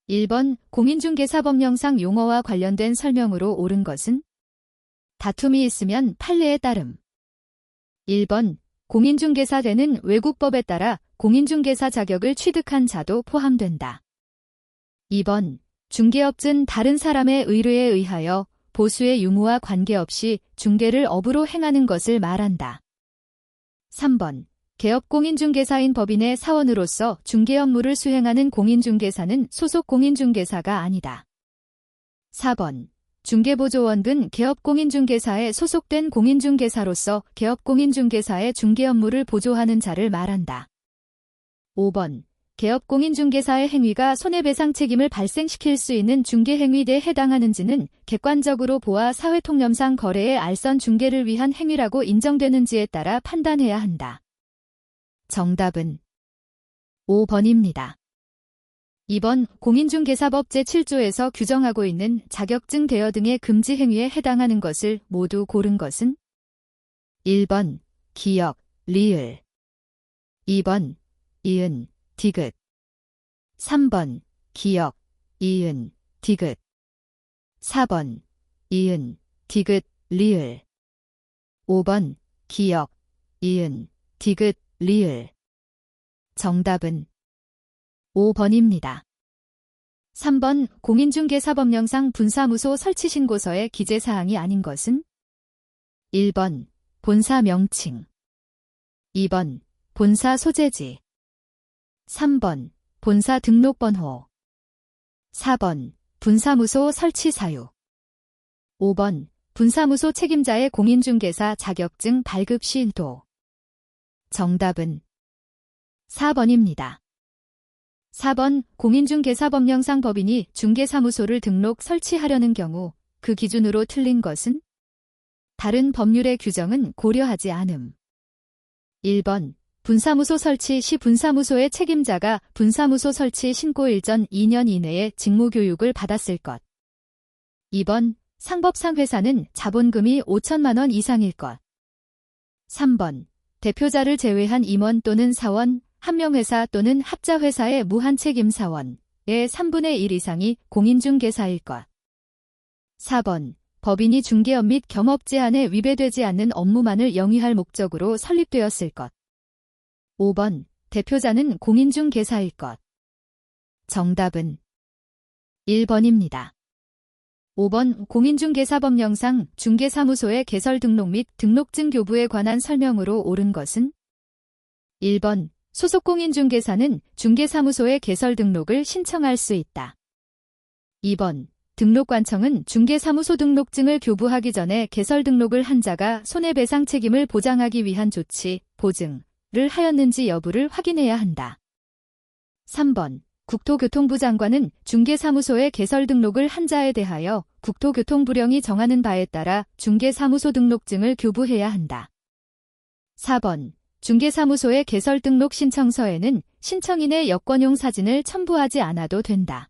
1번 공인중개사법령상 용어와 관련된 설명으로 옳은 것은? 다툼이 있으면 판례에 따름. 1번 공인중개사되는 외국법에 따라 공인중개사 자격을 취득한 자도 포함된다. 2번 중개업은 다른 사람의 의뢰에 의하여 보수의 유무와 관계없이 중개를 업으로 행하는 것을 말한다. 3번 개업공인중개사인 법인의 사원으로서 중개 업무를 수행하는 공인중개사는 소속 공인중개사가 아니다. 4번 중개보조원 등 개업공인중개사에 소속된 공인중개사로서 개업공인중개사의 중개 업무를 보조하는 자를 말한다. 5번 개업공인중개사의 행위가 손해배상 책임을 발생시킬 수 있는 중개행위에 해당하는지는 객관적으로 보아 사회통념상 거래의 알선 중개를 위한 행위라고 인정되는지에 따라 판단해야 한다. 정답은 5번입니다. 2번 공인중개사법 제7조에서 규정하고 있는 자격증 대여 등의 금지 행위에 해당하는 것을 모두 고른 것은? 1번 기역, 리을 2번 이은, 디귿 3번 기역, 이은, 디귿 4번 이은, 디귿, 리을 5번 기역, 이은, 디귿, 리을 정답은 5번입니다. 3번 공인중개사법령상 분사무소 설치 신고서의 기재사항이 아닌 것은? 1번 본사 명칭 2번 본사 소재지 3번 본사 등록번호 4번 분사무소 설치 사유 5번 분사무소 책임자의 공인중개사 자격증 발급 시도 정답은 4번입니다. 4번 공인중개사법령상 법인이 중개사무소를 등록 설치하려는 경우 그 기준으로 틀린 것은? 다른 법률의 규정은 고려하지 않음. 1번 분사무소 설치 시 분사무소의 책임자가 분사무소 설치 신고일 전 2년 이내에 직무교육을 받았을 것. 2번 상법상 회사는 자본금이 5천만 원 이상일 것. 3번 대표자를 제외한 임원 또는 사원, 한명회사 또는 합자회사의 무한책임 사원의 3분의 1 이상이 공인중개사일 것. 4번 법인이 중개업 및 겸업 제한에 위배되지 않는 업무만을 영위할 목적으로 설립되었을 것. 5번 대표자는 공인중개사일 것. 정답은 1번입니다. 5번 공인중개사법령상 중개사무소의 개설 등록 및 등록증 교부에 관한 설명으로 옳은 것은? 1번 소속 공인중개사는 중개사무소의 개설 등록을 신청할 수 있다. 2번 등록관청은 중개사무소 등록증을 교부하기 전에 개설 등록을 한 자가 손해배상 책임을 보장하기 위한 조치, 보증을 하였는지 여부를 확인해야 한다. 3번 국토교통부 장관은 중개사무소의 개설 등록을 한 자에 대하여 국토교통부령이 정하는 바에 따라 중개사무소 등록증을 교부해야 한다. 4번 중개사무소의 개설 등록 신청서에는 신청인의 여권용 사진을 첨부하지 않아도 된다.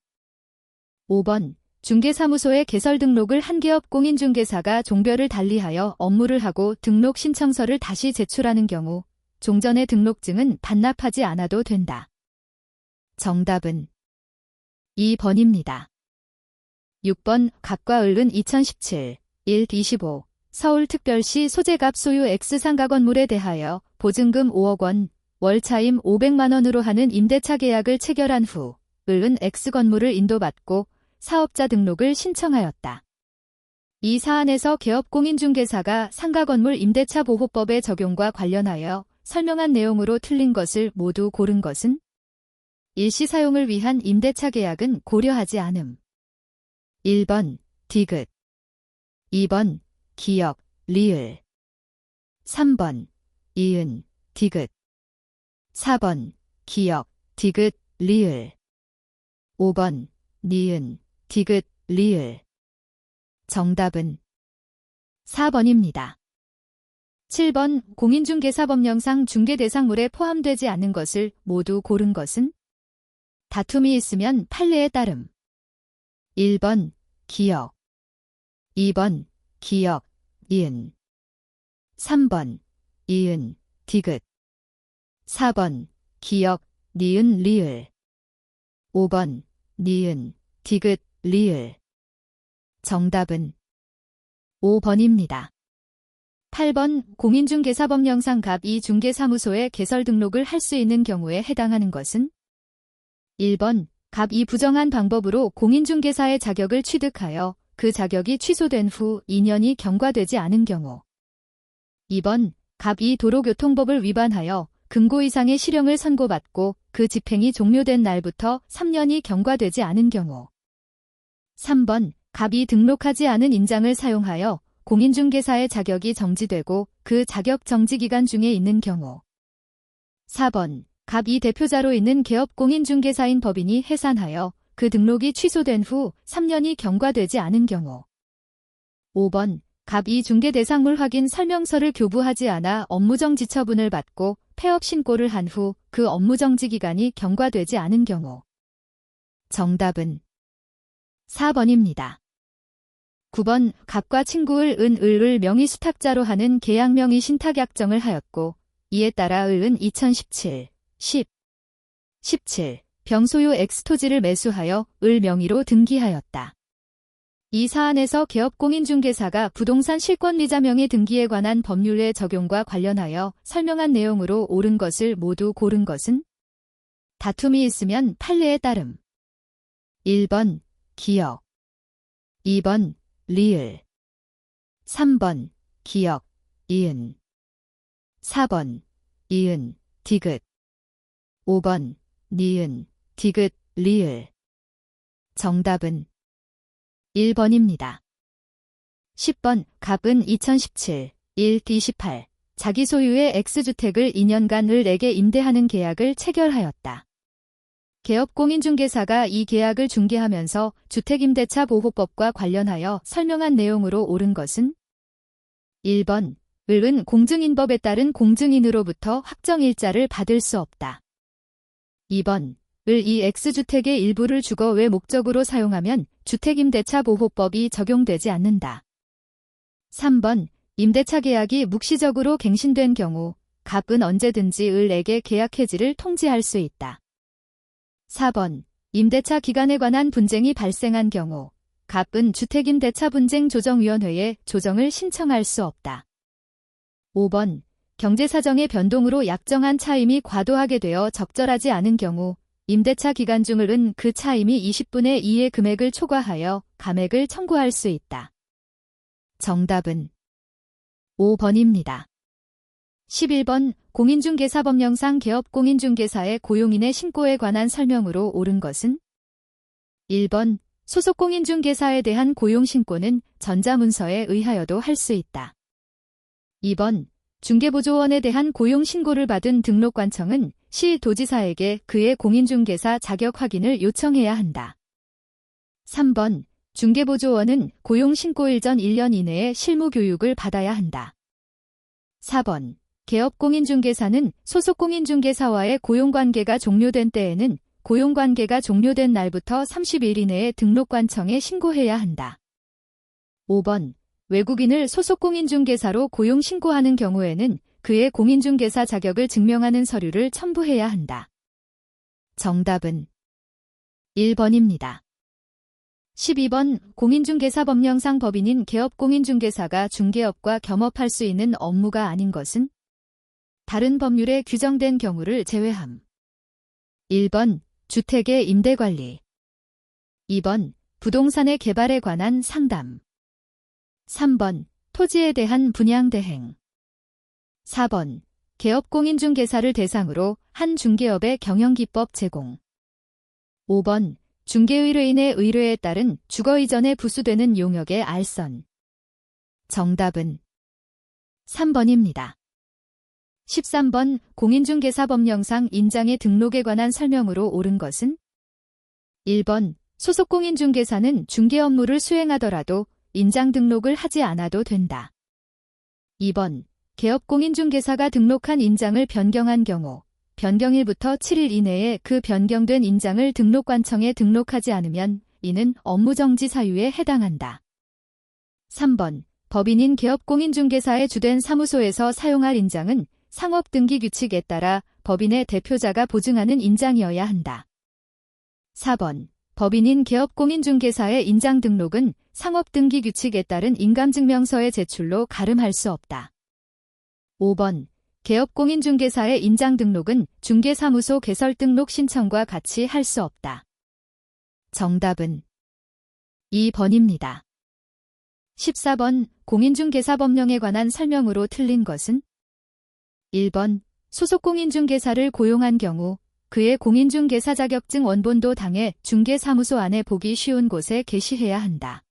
5번 중개사무소의 개설 등록을 한 개업 공인중개사가 종별을 달리하여 업무를 하고 등록 신청서를 다시 제출하는 경우 종전의 등록증은 반납하지 않아도 된다. 정답은 2번입니다. 6번 갑과 을은 2017 1-25 서울특별시 소재갑 소유 X상가 건물에 대하여 보증금 5억 원, 월차임 500만 원으로 하는 임대차 계약을 체결한 후 을은 X건물을 인도받고 사업자 등록을 신청하였다. 이 사안에서 개업공인중개사가 상가건물 임대차 보호법의 적용과 관련하여 설명한 내용으로 틀린 것을 모두 고른 것은? 일시 사용을 위한 임대차 계약은 고려하지 않음. 1번 디귿 2번 기역, 리을 3번 이은, 디귿 4번 기역, 디귿, 리을 5번 니은, 디귿, 리을 정답은 4번입니다. 7번 공인중개사법령상 중개대상물에 포함되지 않는 것을 모두 고른 것은? 다툼이 있으면 판례에 따름. 1번 기역 2번 기역, 이은 3번 이은, 디귿 4번 기역, 니은, 리을 5번 니은, 디귿, 리을. 정답은 5번입니다. 8번 공인중개사법령상 갑2 중개사무소에 개설 등록을 할 수 있는 경우에 해당하는 것은 1번 갑2 부정한 방법으로 공인중개사의 자격을 취득하여 그 자격이 취소된 후 2년이 경과되지 않은 경우 2번 갑2 도로교통법을 위반하여 금고 이상의 실형을 선고받고 그 집행이 종료된 날부터 3년이 경과되지 않은 경우 3번 갑이 등록하지 않은 인장을 사용하여 공인중개사의 자격이 정지되고 그 자격 정지 기간 중에 있는 경우 4번 갑이 대표자로 있는 개업 공인중개사인 법인이 해산하여 그 등록이 취소된 후 3년이 경과되지 않은 경우 5번 갑이 중개대상물 확인 설명서를 교부하지 않아 업무정지 처분을 받고 폐업 신고를 한 후 그 업무정지 기간이 경과되지 않은 경우 정답은 4번입니다. 9번 갑과 친구을 을을 명의수탁자로 하는 계약 명의 신탁약정을 하였고 이에 따라 을은 2017, 17 병소유 X토지를 매수하여 을 명의로 등기하였다. 이 사안에서 개업공인중개사가 부동산 실권리자 명의 등기에 관한 법률의 적용과 관련하여 설명한 내용으로 옳은 것을 모두 고른 것은 다툼이 있으면 판례에 따름. 1번 기역, 2번 리을, 3번 기역, 이은, 4번 이은, 디귿, 5번 니은, 디귿, 리을. 정답은 1번입니다. 10번 갑은 2017, 1D18 자기 소유의 X주택을 2년간 을에게 임대하는 계약을 체결하였다. 개업공인중개사가 이 계약을 중개하면서 주택임대차 보호법과 관련하여 설명한 내용으로 옳은 것은 1번 을은 공증인법에 따른 공증인으로부터 확정일자를 받을 수 없다. 2번 을 이 X주택의 일부를 주거 외 목적으로 사용하면 주택임대차 보호법이 적용되지 않는다. 3번 임대차 계약이 묵시적으로 갱신된 경우 갑은 언제든지 을에게 계약 해지를 통지할 수 있다. 4번 임대차 기간에 관한 분쟁이 발생한 경우 갑은 주택임대차 분쟁조정위원회에 조정을 신청할 수 없다. 5번 경제사정의 변동으로 약정한 차임이 과도하게 되어 적절하지 않은 경우 임대차 기간 중 을은 그 차임이 20분의 2의 금액을 초과하여 감액을 청구할 수 있다. 정답은 5번입니다. 11번 공인중개사법령상 개업공인중개사의 고용인의 신고에 관한 설명으로 옳은 것은 1번 소속공인중개사에 대한 고용신고는 전자문서에 의하여도 할 수 있다. 2번 중개보조원에 대한 고용신고를 받은 등록관청은 시 도지사에게 그의 공인중개사 자격 확인을 요청해야 한다. 3번 중개보조원은 고용신고일 전 1년 이내에 실무교육을 받아야 한다. 4번 개업공인중개사는 소속공인중개사와의 고용관계가 종료된 때에는 고용관계가 종료된 날부터 30일 이내에 등록관청에 신고해야 한다. 5번 외국인을 소속공인중개사로 고용신고하는 경우에는 그의 공인중개사 자격을 증명하는 서류를 첨부해야 한다. 정답은 1번입니다. 12번 공인중개사법령상 법인인 개업공인중개사가 중개업과 겸업할 수 있는 업무가 아닌 것은 다른 법률에 규정된 경우를 제외함. 1번 주택의 임대관리, 2번 부동산의 개발에 관한 상담, 3번 토지에 대한 분양대행, 4번 개업공인중개사를 대상으로 한 중개업의 경영기법 제공, 5번 중개의뢰인의 의뢰에 따른 주거이전에 부수되는 용역의 알선. 정답은 3번입니다. 13번 공인중개사법령상 인장의 등록에 관한 설명으로 옳은 것은 1번 소속공인중개사는 중개 업무를 수행하더라도 인장 등록을 하지 않아도 된다. 2번 개업공인중개사가 등록한 인장을 변경한 경우 변경일부터 7일 이내에 그 변경된 인장을 등록관청에 등록하지 않으면 이는 업무정지 사유에 해당한다. 3번 법인인 개업공인중개사의 주된 사무소에서 사용할 인장은 상업등기규칙에 따라 법인의 대표자가 보증하는 인장이어야 한다. 4번 법인인 개업공인중개사의 인장 등록은 상업등기 규칙에 따른 인감증명서의 제출로 가름할 수 없다. 5번 개업공인중개사의 인장 등록은 중개사무소 개설 등록 신청과 같이 할 수 없다. 정답은 2번입니다. 14번 공인중개사법령에 관한 설명으로 틀린 것은 1번 소속 공인중개사를 고용한 경우 그의 공인중개사 자격증 원본도 당해 중개사무소 안에 보기 쉬운 곳에 게시해야 한다.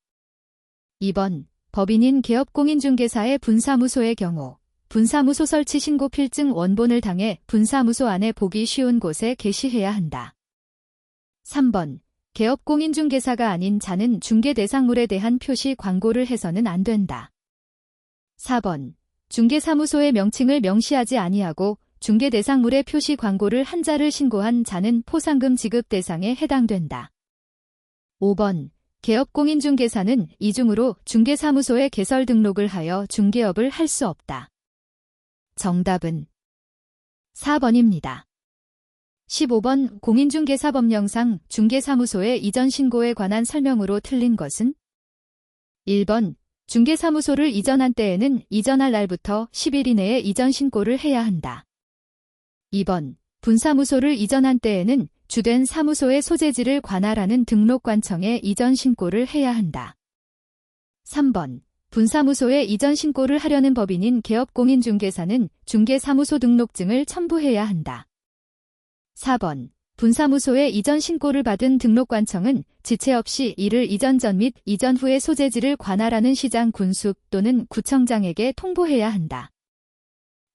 2번 법인인 개업공인중개사의 분사무소의 경우 분사무소 설치 신고 필증 원본을 당해 분사무소 안에 보기 쉬운 곳에 게시해야 한다. 3번 개업공인중개사가 아닌 자는 중개대상물에 대한 표시 광고를 해서는 안 된다. 4번 중개사무소의 명칭을 명시하지 아니하고 중개대상물의 표시 광고를 한자를 신고한 자는 포상금 지급 대상에 해당된다. 5번 개업공인중개사는 이중으로 중개사무소에 개설 등록을 하여 중개업을 할 수 없다. 정답은 4번입니다. 15번 공인중개사법령상 중개사무소의 이전 신고에 관한 설명으로 틀린 것은 1번 중개사무소를 이전한 때에는 이전할 날부터 10일 이내에 이전 신고를 해야 한다. 2번 분사무소를 이전한 때에는 주된 사무소의 소재지를 관할하는 등록관청에 이전 신고를 해야 한다. 3번 분사무소에 이전 신고를 하려는 법인인 개업공인중개사는 중개사무소 등록증을 첨부해야 한다. 4번 분사무소에 이전 신고를 받은 등록관청은 지체 없이 이를 이전 전 및 이전 후의 소재지를 관할하는 시장 군수 또는 구청장에게 통보해야 한다.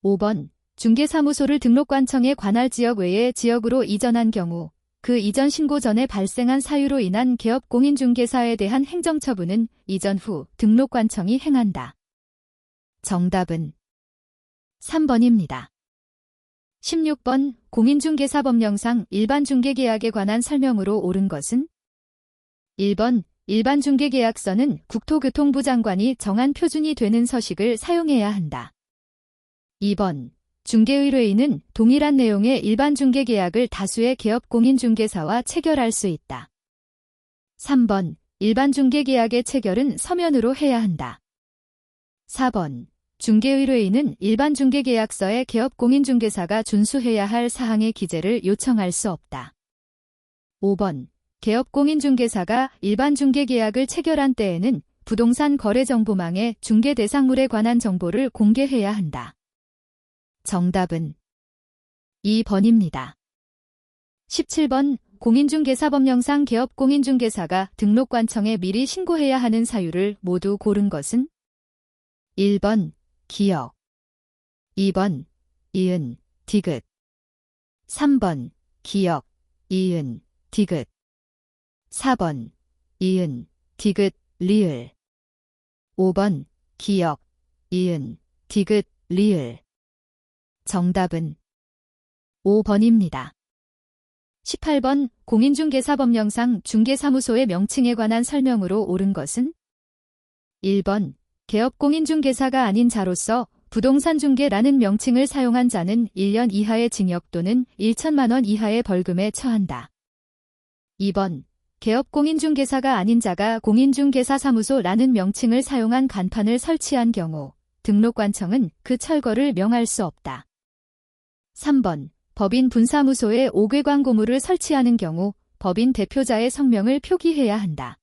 5번 중개사무소를 등록관청의 관할 지역 외의 지역으로 이전한 경우 그 이전 신고 전에 발생한 사유로 인한 개업공인중개사에 대한 행정처분은 이전 후 등록관청이 행한다. 정답은 3번입니다. 16번 공인중개사법령상 일반중개계약에 관한 설명으로 옳은 것은 1번 일반중개계약서는 국토교통부 장관이 정한 표준이 되는 서식을 사용해야 한다. 2번 중개의뢰인은 동일한 내용의 일반중개계약을 다수의 개업공인중개사와 체결할 수 있다. 3번 일반중개계약의 체결은 서면으로 해야 한다. 4번 중개의뢰인은 일반중개계약서에 개업공인중개사가 준수해야 할 사항의 기재를 요청할 수 없다. 5번 개업공인중개사가 일반중개계약을 체결한 때에는 부동산 거래정보망에 중개대상물에 관한 정보를 공개해야 한다. 정답은 2번입니다. 17번 공인중개사법령상 개업공인중개사가 등록관청에 미리 신고해야 하는 사유를 모두 고른 것은 1번 기역 2번 이은 디귿 3번 기역 이은 디귿 4번 이은 디귿 리을 5번 기역 이은 디귿 리을 정답은 5번입니다. 18번 공인중개사법령상 중개사무소의 명칭에 관한 설명으로 옳은 것은 1번 개업공인중개사가 아닌 자로서 부동산중개라는 명칭을 사용한 자는 1년 이하의 징역 또는 1천만 원 이하의 벌금에 처한다. 2번 개업공인중개사가 아닌 자가 공인중개사사무소라는 명칭을 사용한 간판을 설치한 경우 등록관청은 그 철거를 명할 수 없다. 3번 법인 분사무소에 5개 광고물을 설치하는 경우 법인 대표자의 성명을 표기해야 한다.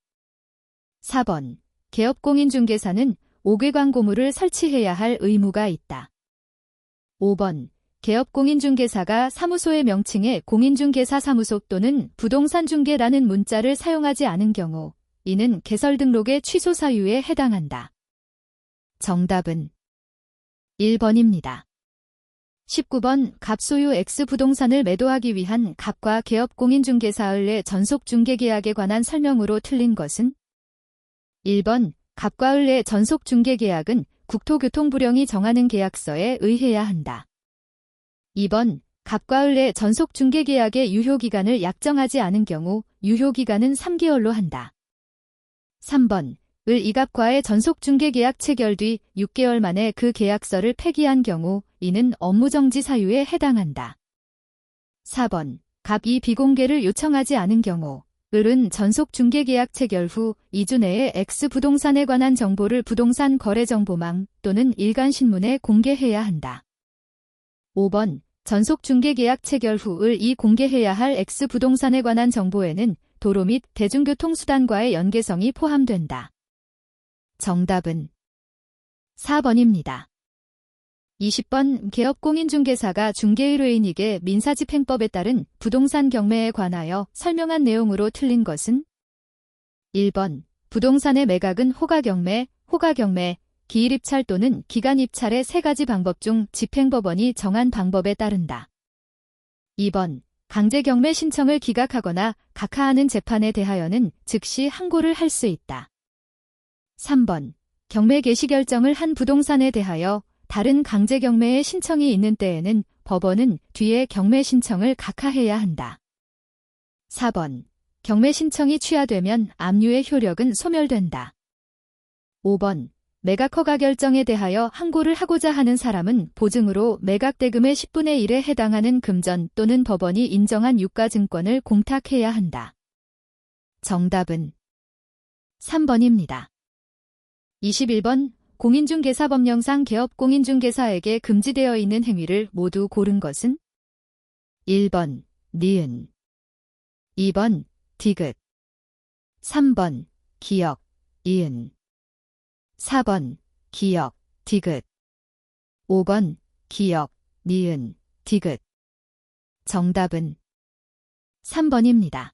4번 개업공인중개사는 5개 광고물을 설치해야 할 의무가 있다. 5번 개업공인중개사가 사무소의 명칭에 공인중개사사무소 또는 부동산중개라는 문자를 사용하지 않은 경우 이는 개설 등록의 취소 사유에 해당한다. 정답은 1번입니다. 19번 갑소유 X부동산을 매도하기 위한 갑과 개업공인중개사의 전속중개계약에 관한 설명으로 틀린 것은 1번 갑과 을의 전속중개계약은 국토교통부령이 정하는 계약서에 의해야 한다. 2번 갑과 을의 전속중개계약의 유효기간을 약정하지 않은 경우 유효기간은 3개월로 한다. 3번 을 이갑과의 전속중개계약 체결 뒤 6개월 만에 그 계약서를 폐기한 경우 이는 업무정지 사유에 해당한다. 4번 갑이 비공개를 요청하지 않은 경우 을은 전속 중개계약 체결 후 2주 내에 X 부동산에 관한 정보를 부동산 거래정보망 또는 일간신문에 공개해야 한다. 5번 전속 중개계약 체결 후 을 이 공개해야 할 X 부동산에 관한 정보에는 도로 및 대중교통수단과의 연계성이 포함된다. 정답은 4번입니다. 20번 개업공인중개사가 중개의뢰인에게 민사집행법에 따른 부동산 경매에 관하여 설명한 내용으로 틀린 것은 1번 부동산의 매각은 호가경매, 기일입찰 또는 기간입찰의 세 가지 방법 중 집행법원이 정한 방법에 따른다. 2번 강제경매 신청을 기각하거나 각하하는 재판에 대하여는 즉시 항고를 할 수 있다. 3번 경매 개시 결정을 한 부동산에 대하여 다른 강제경매의 신청이 있는 때에는 법원은 뒤에 경매 신청을 각하해야 한다. 4번 경매 신청이 취하되면 압류의 효력은 소멸된다. 5번 매각 허가 결정에 대하여 항고를 하고자 하는 사람은 보증으로 매각대금의 10분의 1에 해당하는 금전 또는 법원이 인정한 유가증권을 공탁해야 한다. 정답은 3번입니다. 21번 공인중개사법령상 개업공인중개사에게 금지되어 있는 행위를 모두 고른 것은 1번 니은 2번 디귿 3번 기역 이은 4번 기역 디귿 5번 기역 니은 디귿 정답은 3번입니다.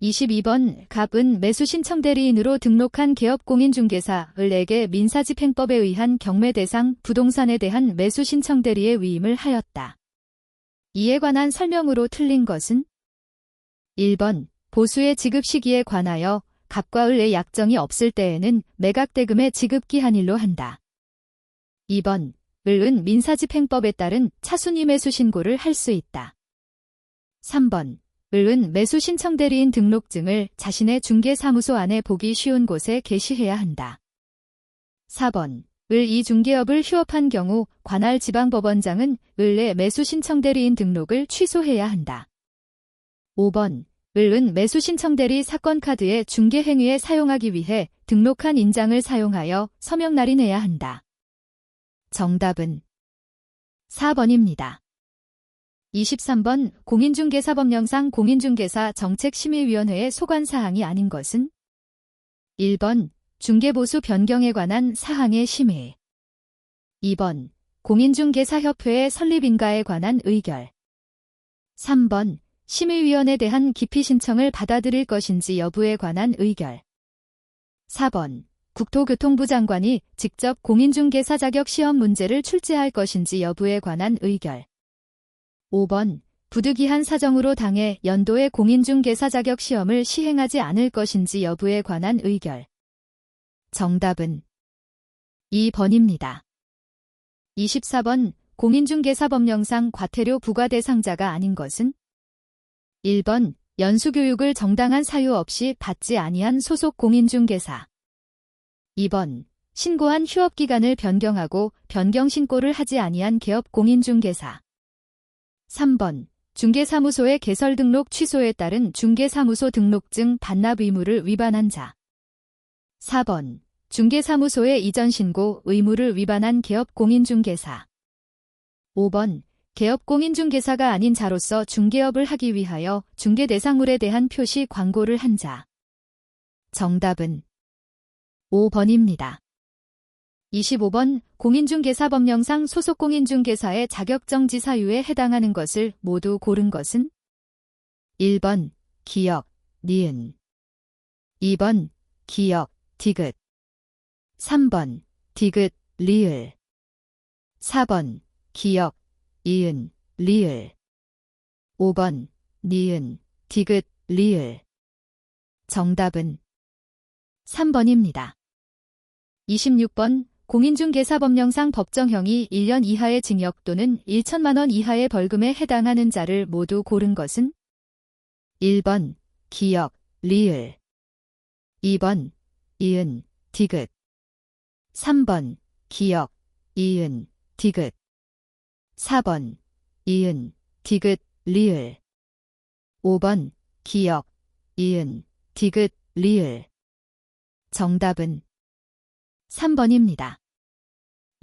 22번 갑은 매수신청대리인으로 등록한 개업공인중개사 을에게 민사집행법에 의한 경매 대상 부동산에 대한 매수신청대리의 위임을 하였다. 이에 관한 설명으로 틀린 것은 1번 보수의 지급 시기에 관하여 갑과 을의 약정이 없을 때에는 매각대금의 지급기한일로 한다. 2번 을은 민사집행법에 따른 차순위 매수신고를 할 수 있다. 3번 을은 매수신청대리인 등록증을 자신의 중개사무소 안에 보기 쉬운 곳에 게시해야 한다. 4번 을 이 중개업을 휴업한 경우 관할 지방법원장은 을의 매수신청대리인 등록을 취소해야 한다. 5번 을은 매수신청대리 사건카드의 중개행위에 사용하기 위해 등록한 인장을 사용하여 서명 날인해야 한다. 정답은 4번입니다. 23번 공인중개사법령상 공인중개사 정책심의위원회의 소관사항이 아닌 것은 1번 중개보수 변경에 관한 사항의 심의 2번 공인중개사협회의 설립인가에 관한 의결 3번 심의위원에 대한 기피 신청을 받아들일 것인지 여부에 관한 의결 4번 국토교통부 장관이 직접 공인중개사 자격 시험 문제를 출제할 것인지 여부에 관한 의결 5번 부득이한 사정으로 당해 연도에 공인중개사 자격 시험을 시행하지 않을 것인지 여부에 관한 의결 정답은 2번입니다. 24번 공인중개사법령상 과태료 부과 대상자가 아닌 것은 1번 연수교육을 정당한 사유 없이 받지 아니한 소속 공인중개사 2번 신고한 휴업기간을 변경하고 변경신고를 하지 아니한 개업 공인중개사 3번 중개사무소의 개설 등록 취소에 따른 중개사무소 등록증 반납 의무를 위반한 자 4번 중개사무소의 이전 신고 의무를 위반한 개업 공인중개사 5번 개업 공인중개사가 아닌 자로서 중개업을 하기 위하여 중개 대상물에 대한 표시 광고를 한 자 정답은 5번입니다. 25번 공인중개사법령상 소속 공인중개사의 자격정지 사유에 해당하는 것을 모두 고른 것은 1번 기역 니은 2번 기역 디귿 3번 디귿 리을 4번 기역 이은 리을 5번 니은 디귿 리을 정답은 3번입니다. 26번 공인중개사법령상 법정형이 1년 이하의 징역 또는 1천만 원 이하의 벌금에 해당하는 자를 모두 고른 것은 1번 기역 리을 2번 이은 디귿 3번 기역 이은 디귿 4번 이은 디귿 리을 5번 기역 이은, 디귿, 리을. 정답은 3번입니다.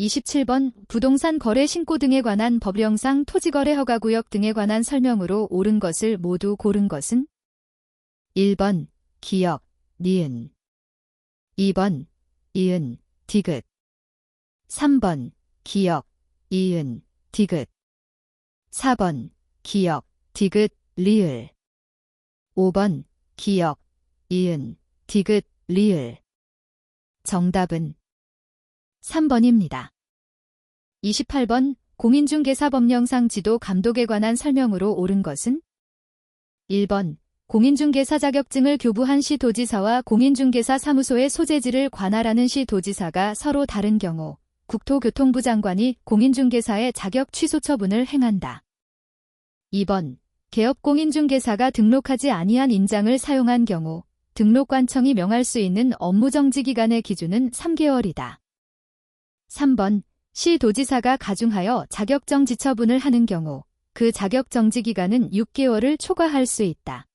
27번 부동산 거래 신고 등에 관한 법령상 토지거래 허가구역 등에 관한 설명으로 옳은 것을 모두 고른 것은 1번 기역, 니은 2번 이은, 디귿 3번 기역, 이은, 디귿 4번 기역, 디귿, 리을 5번 기역, 이은, 디귿, 리을. 정답은 3번입니다. 28번 공인중개사법령상 지도 감독에 관한 설명으로 옳은 것은 1번 공인중개사 자격증을 교부한 시 도지사와 공인중개사 사무소의 소재지를 관할하는 시 도지사가 서로 다른 경우 국토교통부 장관이 공인중개사의 자격 취소 처분을 행한다. 2번 개업공인중개사가 등록하지 아니한 인장을 사용한 경우 등록관청이 명할 수 있는 업무정지기간의 기준은 3개월이다. 3번 시 도지사가 가중하여 자격정지 처분을 하는 경우 그 자격정지 기간은 6개월을 초과할 수 있다.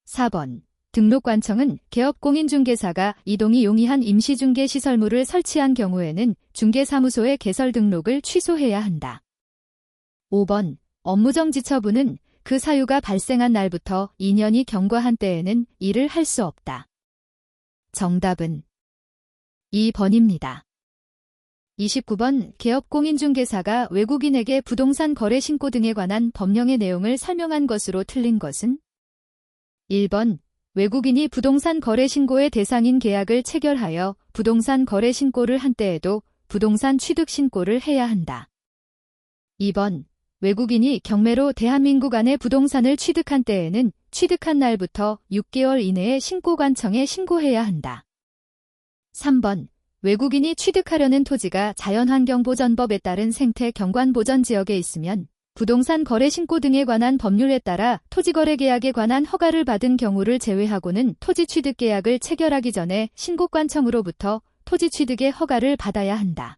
4번 등록관청은 개업공인중개사가 이동이 용이한 임시중개시설물을 설치한 경우에는 중개사무소의 개설 등록을 취소해야 한다. 5번 업무정지 처분은 그 사유가 발생한 날부터 2년이 경과한 때에는 일을 할 수 없다. 정답은 2번입니다. 29번 개업공인중개사가 외국인에게 부동산 거래 신고 등에 관한 법령의 내용을 설명한 것으로 틀린 것은 1번 외국인이 부동산 거래 신고의 대상인 계약을 체결하여 부동산 거래 신고를 한 때에도 부동산 취득 신고를 해야 한다. 2번 외국인이 경매로 대한민국 안에 부동산을 취득한 때에는 취득한 날부터 6개월 이내에 신고관청에 신고해야 한다. 3번 외국인이 취득하려는 토지가 자연환경보전법에 따른 생태경관보전지역에 있으면 부동산 거래 신고 등에 관한 법률에 따라 토지거래 계약에 관한 허가를 받은 경우를 제외하고는 토지 취득 계약을 체결하기 전에 신고관청으로부터 토지 취득의 허가를 받아야 한다.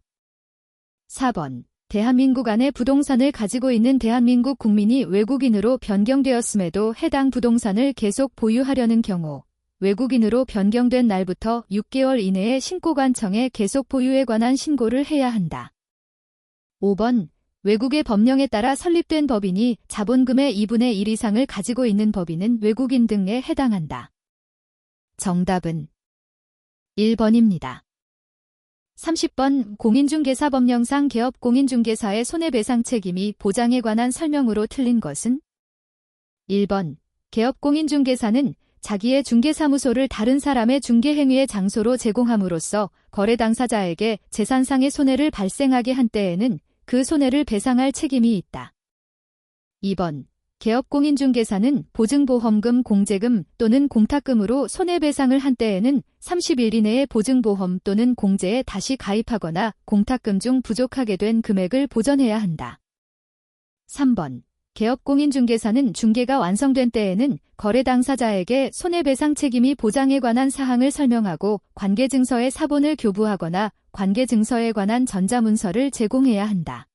4번 대한민국 안에 부동산을 가지고 있는 대한민국 국민이 외국인으로 변경되었음에도 해당 부동산을 계속 보유하려는 경우 외국인으로 변경된 날부터 6개월 이내에 신고관청에 계속 보유에 관한 신고를 해야 한다. 5번 외국의 법령에 따라 설립된 법인이 자본금의 2분의 1 이상을 가지고 있는 법인은 외국인 등에 해당한다. 정답은 1번입니다. 30번 공인중개사법령상 개업공인중개사의 손해배상 책임이 보장에 관한 설명으로 틀린 것은 1번 개업공인중개사는 자기의 중개사무소를 다른 사람의 중개행위의 장소로 제공함으로써 거래 당사자에게 재산상의 손해를 발생하게 한 때에는 그 손해를 배상할 책임이 있다. 2번 개업공인중개사는 보증보험금, 공제금 또는 공탁금으로 손해배상을 한 때에는 30일 이내에 보증보험 또는 공제에 다시 가입하거나 공탁금 중 부족하게 된 금액을 보전해야 한다. 3번 개업공인중개사는 중개가 완성된 때에는 거래 당사자에게 손해배상 책임이 보장에 관한 사항을 설명하고 관계증서의 사본을 교부하거나 관계증서에 관한 전자문서를 제공해야 한다.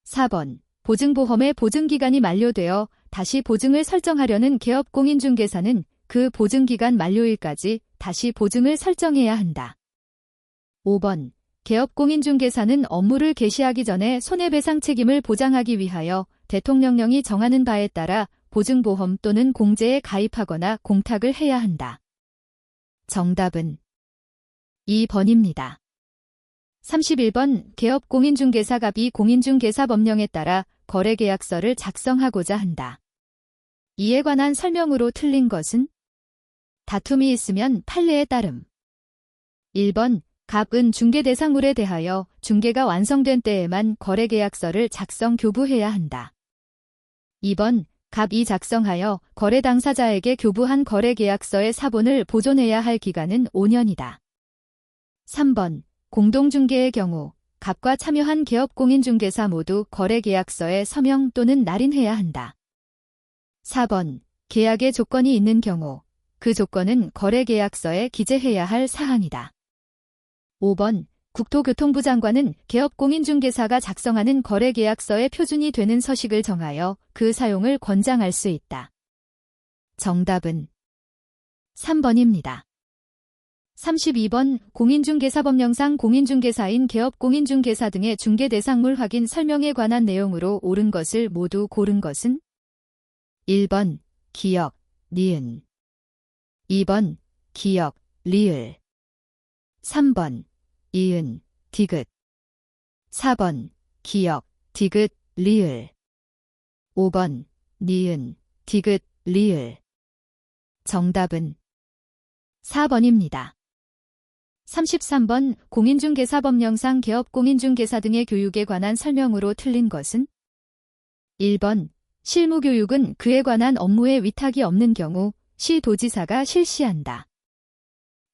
4번 보증보험의 보증기간이 만료되어 다시 보증을 설정하려는 개업공인중개사는 그 보증기간 만료일까지 다시 보증을 설정해야 한다. 5번 개업공인중개사는 업무를 개시하기 전에 손해배상 책임을 보장하기 위하여 대통령령이 정하는 바에 따라 보증보험 또는 공제에 가입하거나 공탁을 해야 한다. 정답은 2번입니다. 31번 개업공인중개사가 공인중개사법령에 따라 거래계약서를 작성하고자 한다. 이에 관한 설명으로 틀린 것은 다툼이 있으면 판례에 따름. 1번 갑은 중개대상물에 대하여 중개가 완성된 때에만 거래계약서를 작성 교부해야 한다. 2번 갑이 작성하여 거래 당사자에게 교부한 거래계약서의 사본을 보존해야 할 기간은 5년이다. 3번 공동중개의 경우 갑과 참여한 개업공인중개사 모두 거래계약서에 서명 또는 날인해야 한다. 4번 계약의 조건이 있는 경우 그 조건은 거래계약서에 기재해야 할 사항이다. 5번 국토교통부 장관은 개업공인중개사가 작성하는 거래계약서의 표준이 되는 서식을 정하여 그 사용을 권장할 수 있다. 정답은 3번입니다. 32번 공인중개사법령상 공인중개사인 개업공인중개사 등의 중개대상물 확인 설명에 관한 내용으로 옳은 것을 모두 고른 것은 1번 기역, 니은 2번 기역, 리을 3번 이은, 디귿 4번 기역, 디귿, 리을 5번 니은, 디귿, 리을 정답은 4번입니다. 33번 공인중개사법령상 개업공인중개사 등의 교육에 관한 설명으로 틀린 것은 1번 실무교육은 그에 관한 업무에 위탁이 없는 경우 시도지사가 실시한다.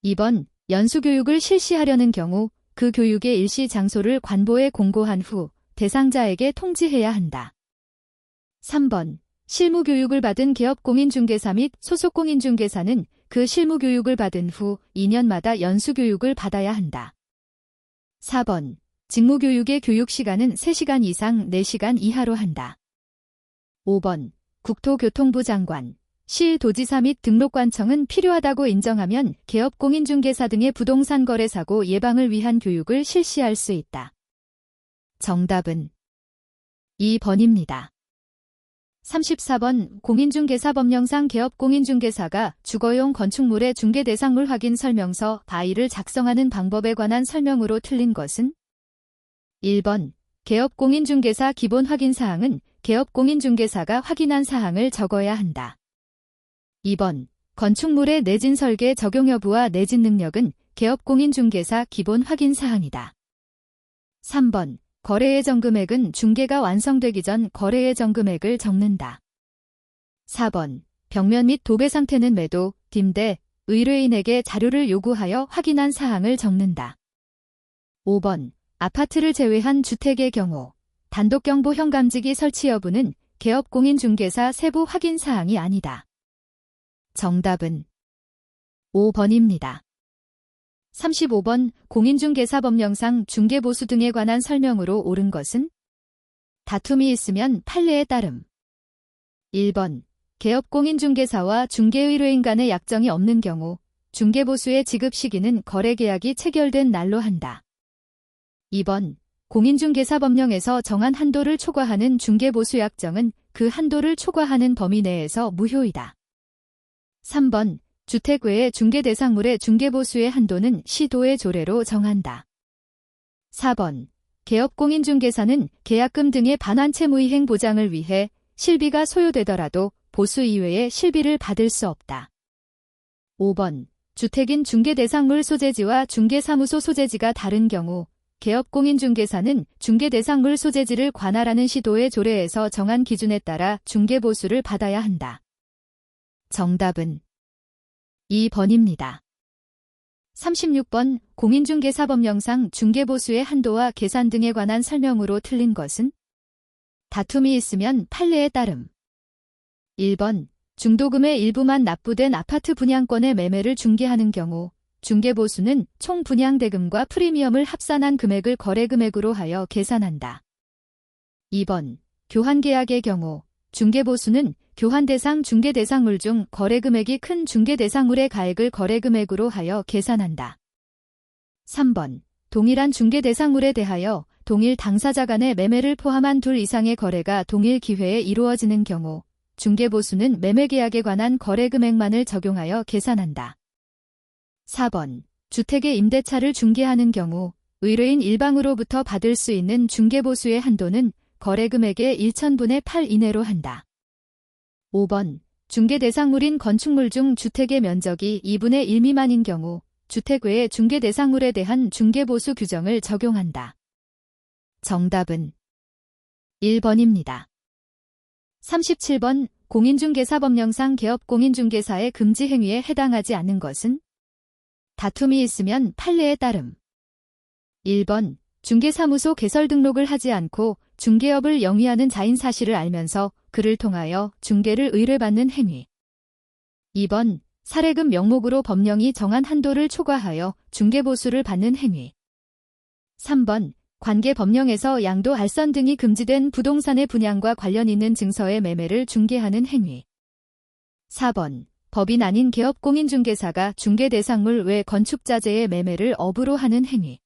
2번 연수교육을 실시하려는 경우 그 교육의 일시 장소를 관보에 공고한 후 대상자에게 통지해야 한다. 3번 실무교육을 받은 개업공인중개사 및 소속공인중개사는 그 실무교육을 받은 후 2년마다 연수교육을 받아야 한다. 4번 직무교육의 교육시간은 3시간 이상 4시간 이하로 한다. 5번 국토교통부 장관, 시도지사 및 등록관청은 필요하다고 인정하면 개업공인중개사 등의 부동산 거래 사고 예방을 위한 교육을 실시할 수 있다. 정답은 2번입니다. 34번 공인중개사법령상 개업공인중개사가 주거용 건축물의 중개대상물 확인 설명서 바이를 작성하는 방법에 관한 설명으로 틀린 것은 1번 개업공인중개사 기본 확인사항은 개업공인중개사가 확인한 사항을 적어야 한다. 2번 건축물의 내진 설계 적용 여부와 내진 능력은 개업공인중개사 기본 확인사항이다. 3번 거래 예정 금액은 중개가 완성되기 전 거래 예정 금액을 적는다. 4번 벽면 및 도배 상태는 매도, 임대, 의뢰인에게 자료를 요구하여 확인한 사항을 적는다. 5번 아파트를 제외한 주택의 경우 단독경보 현감지기 설치 여부는 개업공인중개사 세부 확인 사항이 아니다. 정답은 5번입니다. 35번 공인중개사법령상 중개보수 등에 관한 설명으로 옳은 것은 다툼이 있으면 판례에 따름. 1번 개업공인중개사와 중개의뢰인 간의 약정이 없는 경우 중개보수의 지급 시기는 거래계약이 체결된 날로 한다. 2번 공인중개사법령에서 정한 한도를 초과하는 중개보수 약정은 그 한도를 초과하는 범위 내에서 무효이다. 3번 주택 외의 중개대상물의 중개보수의 한도는 시도의 조례로 정한다. 4번 개업공인중개사는 계약금 등의 반환채무이행 보장을 위해 실비가 소요되더라도 보수 이외의 실비를 받을 수 없다. 5번 주택인 중개대상물 소재지와 중개사무소 소재지가 다른 경우 개업공인중개사는 중개대상물 소재지를 관할하는 시도의 조례에서 정한 기준에 따라 중개보수를 받아야 한다. 정답은 2번입니다. 36번 공인중개사법령상 중개보수의 한도와 계산 등에 관한 설명으로 틀린 것은 다툼이 있으면 판례에 따름. 1번 중도금의 일부만 납부된 아파트 분양권의 매매를 중개하는 경우 중개보수는 총 분양대금과 프리미엄을 합산한 금액을 거래금액으로 하여 계산한다. 2번 교환계약의 경우 중개보수는 교환대상 중개대상물 중 거래금액이 큰 중개대상물의 가액을 거래금액으로 하여 계산한다. 3번 동일한 중개대상물에 대하여 동일 당사자 간의 매매를 포함한 둘 이상의 거래가 동일 기회에 이루어지는 경우 중개보수는 매매계약에 관한 거래금액만을 적용하여 계산한다. 4번 주택의 임대차를 중개하는 경우 의뢰인 일방으로부터 받을 수 있는 중개보수의 한도는 거래금액의 1,000분의 8 이내로 한다. 5번 중개대상물인 건축물 중 주택의 면적이 2분의 1 미만인 경우 주택 외의 중개대상물에 대한 중개보수 규정을 적용한다. 정답은 1번입니다. 37번 공인중개사법령상 개업공인중개사의 금지 행위에 해당하지 않는 것은 다툼이 있으면 판례에 따름. 1번 중개사무소 개설 등록을 하지 않고 중개업을 영위하는 자인 사실을 알면서 그를 통하여 중개를 의뢰받는 행위. 2번 사례금 명목으로 법령이 정한 한도를 초과하여 중개보수를 받는 행위. 3번 관계 법령에서 양도 알선 등이 금지된 부동산의 분양과 관련 있는 증서의 매매를 중개하는 행위. 4번. 법인 아닌 개업공인중개사가 중개대상물 외 건축자재의 매매를 업으로 하는 행위.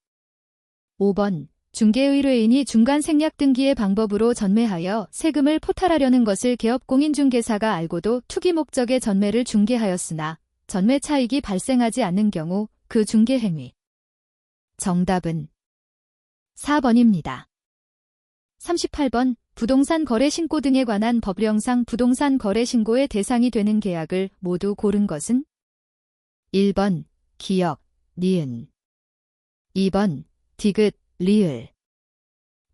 5번. 중개의뢰인이 중간생략등기의 방법으로 전매하여 세금을 포탈하려는 것을 개업공인중개사가 알고도 투기 목적의 전매를 중개하였으나 전매 차익이 발생하지 않는 경우 그 중개행위. 정답은 4번입니다. 38번. 부동산 거래 신고 등에 관한 법령상 부동산 거래 신고의 대상이 되는 계약을 모두 고른 것은? 1번. 기역, 니은. 2번. 디귿, 리을.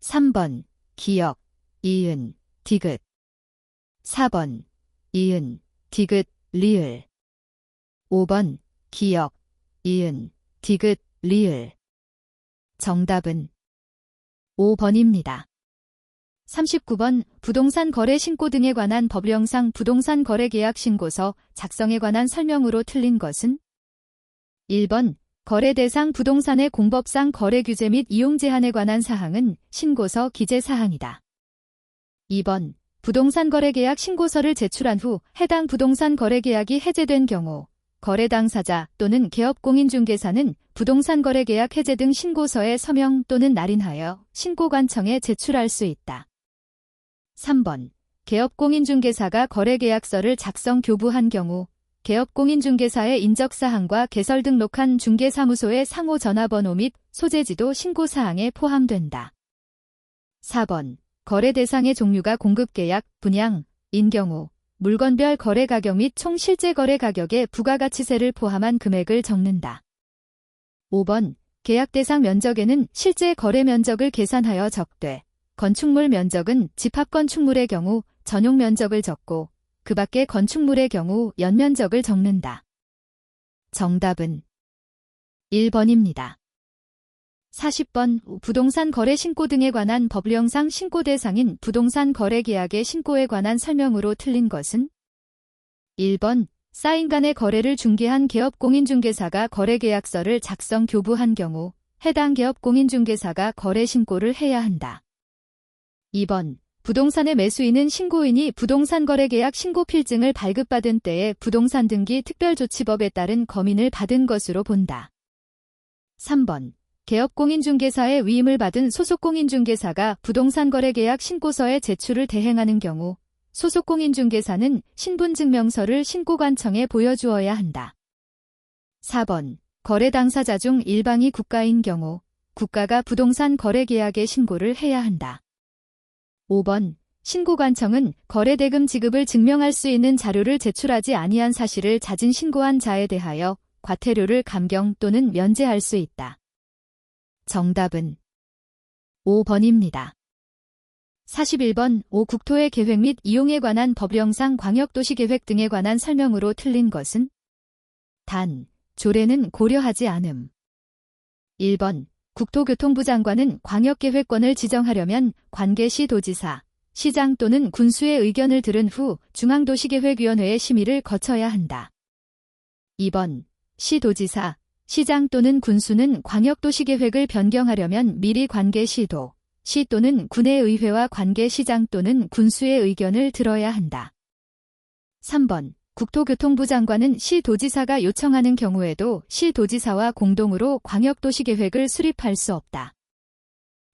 3번. 기역, 이은, 디귿. 4번. 이은, 디귿, 리을. 5번. 기역, 이은, 디귿, 리을. 정답은 5번입니다. 39번. 부동산 거래 신고 등에 관한 법령상 부동산 거래 계약 신고서 작성에 관한 설명으로 틀린 것은? 1번. 거래 대상 부동산의 공법상 거래 규제 및 이용 제한에 관한 사항은 신고서 기재 사항이다. 2번. 부동산 거래 계약 신고서를 제출한 후 해당 부동산 거래 계약이 해제된 경우 거래 당사자 또는 개업공인중개사는 부동산 거래 계약 해제 등 신고서에 서명 또는 날인하여 신고관청에 제출할 수 있다. 3번. 개업공인중개사가 거래계약서를 작성 교부한 경우 개업공인중개사의 인적사항과 개설 등록한 중개사무소의 상호 전화번호 및 소재지도 신고사항에 포함된다. 4번. 거래 대상의 종류가 공급계약, 분양인 경우 물건별 거래 가격 및 총 실제 거래 가격의 부가가치세를 포함한 금액을 적는다. 5번. 계약 대상 면적에는 실제 거래 면적을 계산하여 적되 건축물 면적은 집합건축물의 경우 전용 면적을 적고 그 밖의 건축물의 경우 연면적을 적는다. 정답은 1번입니다. 40번. 부동산 거래 신고 등에 관한 법령상 신고 대상인 부동산 거래 계약의 신고에 관한 설명으로 틀린 것은? 1번. 사인 간의 거래를 중개한 개업공인중개사가 거래계약서를 작성 교부한 경우 해당 개업공인중개사가 거래 신고를 해야 한다. 2번. 부동산의 매수인은 신고인이 부동산 거래계약 신고 필증을 발급받은 때에 부동산 등기 특별조치법에 따른 검인을 받은 것으로 본다. 3번. 개업공인중개사의 위임을 받은 소속공인중개사가 부동산 거래계약 신고서의 제출을 대행하는 경우 소속공인중개사는 신분증명서를 신고관청에 보여주어야 한다. 4번. 거래 당사자 중 일방이 국가인 경우 국가가 부동산 거래계약의 신고를 해야 한다. 5번. 신고관청은 거래대금 지급을 증명할 수 있는 자료를 제출하지 아니한 사실을 자진 신고한 자에 대하여 과태료를 감경 또는 면제할 수 있다. 정답은 5번입니다. 41번. 국토의 계획 및 이용에 관한 법령상 광역도시계획 등에 관한 설명으로 틀린 것은? 단, 조례는 고려하지 않음. 1번. 국토교통부 장관은 광역계획권을 지정하려면 관계시 도지사, 시장 또는 군수의 의견을 들은 후 중앙도시계획위원회의 심의를 거쳐야 한다. 2번. 시도지사, 시장 또는 군수는 광역도시계획을 변경하려면 미리 관계시도, 시 또는 군의 의회와 관계시장 또는 군수의 의견을 들어야 한다. 3번. 국토교통부 장관은 시도지사가 요청하는 경우에도 시도지사와 공동으로 광역도시계획을 수립할 수 없다.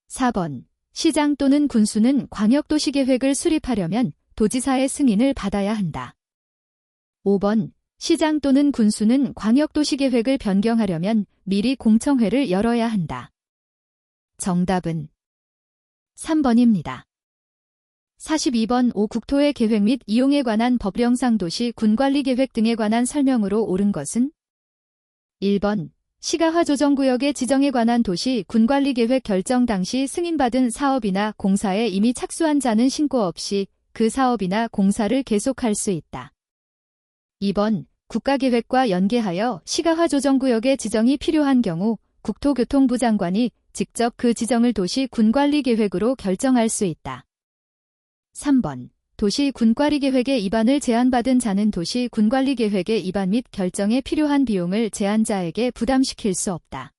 4번. 시장 또는 군수는 광역도시계획을 수립하려면 도지사의 승인을 받아야 한다. 5번. 시장 또는 군수는 광역도시계획을 변경하려면 미리 공청회를 열어야 한다. 정답은 3번입니다. 42번. 국토의 계획 및 이용에 관한 법령상 도시 군관리계획 등에 관한 설명으로 옳은 것은? 1번. 시가화 조정구역의 지정에 관한 도시 군관리계획 결정 당시 승인받은 사업이나 공사에 이미 착수한 자는 신고 없이 그 사업이나 공사를 계속할 수 있다. 2번. 국가계획과 연계하여 시가화 조정구역의 지정이 필요한 경우 국토교통부 장관이 직접 그 지정을 도시 군관리계획으로 결정할 수 있다. 3번. 도시 군관리계획의 입안을 제안받은 자는 도시 군관리계획의 입안 및 결정에 필요한 비용을 제안자에게 부담시킬 수 없다.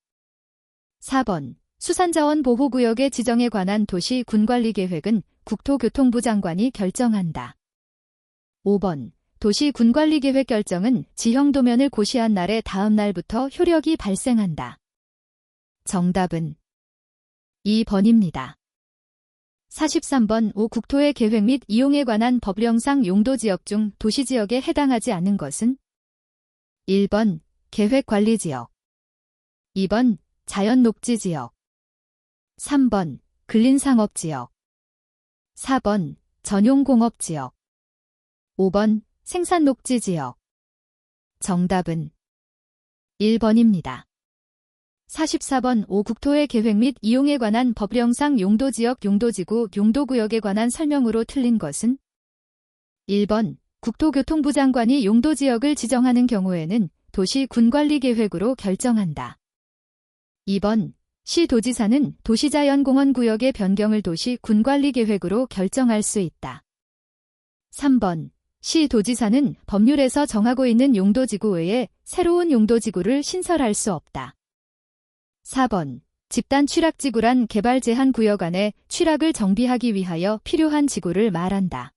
4번. 수산자원 보호구역의 지정에 관한 도시 군관리계획은 국토교통부 장관이 결정한다. 5번. 도시 군관리계획 결정은 지형도면을 고시한 날의 다음 날부터 효력이 발생한다. 정답은 2번입니다. 43번 5. 국토의 계획 및 이용에 관한 법령상 용도지역 중 도시지역에 해당하지 않는 것은 1번 계획관리지역, 2번 자연녹지지역, 3번 근린상업지역, 4번 전용공업지역, 5번 생산녹지지역. 정답은 1번입니다. 44번 5. 국토의 계획 및 이용에 관한 법령상 용도지역, 용도지구, 용도구역에 관한 설명으로 틀린 것은 1번 국토교통부 장관이 용도지역을 지정하는 경우에는 도시군관리계획으로 결정한다. 2번 시도지사는 도시자연공원구역의 변경을 도시군관리계획으로 결정할 수 있다. 3번 시도지사는 법률에서 정하고 있는 용도지구 외에 새로운 용도지구를 신설할 수 없다. 4번 집단 취락지구란 개발 제한 구역 안에 취락을 정비하기 위하여 필요한 지구를 말한다.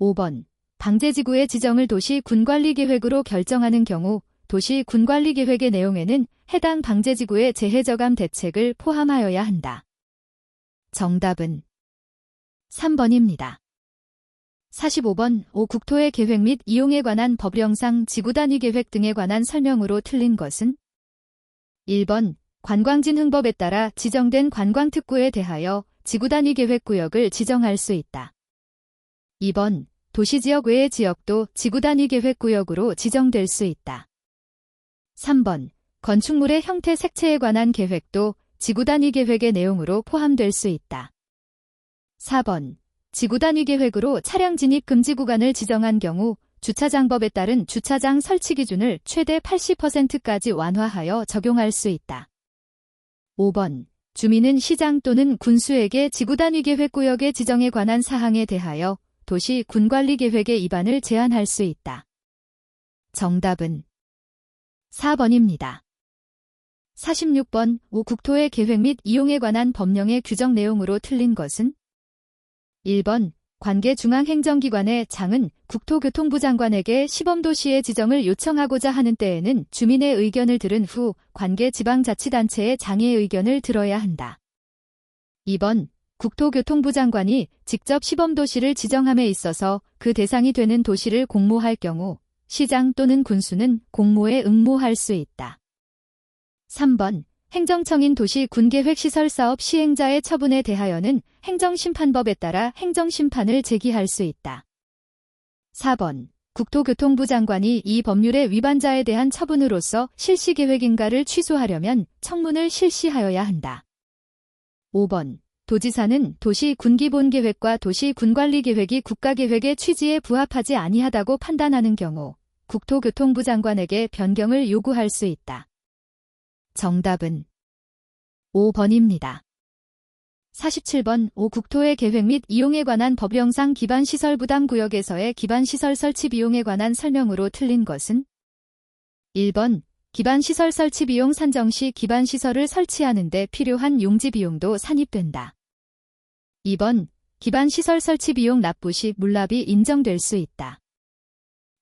5번 방제지구의 지정을 도시군관리계획으로 결정하는 경우 도시군관리계획의 내용에는 해당 방제지구의 재해저감 대책을 포함하여야 한다. 정답은 3번입니다. 45번 5. 국토의 계획 및 이용에 관한 법령상 지구단위계획 등에 관한 설명으로 틀린 것은 1번 관광진흥법에 따라 지정된 관광특구에 대하여 지구단위계획구역을 지정할 수 있다. 2번 도시지역 외의 지역도 지구단위계획구역으로 지정될 수 있다. 3번 건축물의 형태 색채에 관한 계획도 지구단위계획의 내용으로 포함될 수 있다. 4번 지구단위계획으로 차량 진입 금지 구간을 지정한 경우 주차장법에 따른 주차장 설치 기준을 최대 80%까지 완화하여 적용할 수 있다. 5번 주민은 시장 또는 군수에게 지구단위계획구역의 지정에 관한 사항에 대하여 도시군관리계획의 위반을 제한할 수 있다. 정답은 4번입니다. 46번 5. 국토의 계획 및 이용에 관한 법령의 규정 내용으로 틀린 것은 1번 관계 중앙행정기관의 장은 국토교통부 장관에게 시범도시의 지정을 요청하고자 하는 때에는 주민의 의견을 들은 후 관계 지방자치단체의 장의 의견을 들어야 한다. 2번 국토교통부 장관이 직접 시범도시를 지정함에 있어서 그 대상이 되는 도시를 공모할 경우 시장 또는 군수는 공모에 응모할 수 있다. 3번 행정청인 도시군계획시설사업 시행자의 처분에 대하여는 행정심판법에 따라 행정심판을 제기할 수 있다. 4번 국토교통부 장관이 이 법률의 위반자에 대한 처분으로서 실시계획인가를 취소하려면 청문을 실시하여야 한다. 5번 도지사는 도시군기본계획과 도시군관리계획이 국가계획의 취지에 부합하지 아니하다고 판단하는 경우 국토교통부 장관에게 변경을 요구할 수 있다. 정답은 5번입니다. 47번 5. 국토의 계획 및 이용에 관한 법령상 기반시설 부담구역에서의 기반시설 설치 비용에 관한 설명으로 틀린 것은 1번 기반시설 설치 비용 산정 시 기반시설을 설치하는 데 필요한 용지 비용도 산입된다. 2번 기반시설 설치 비용 납부 시 물납이 인정될 수 있다.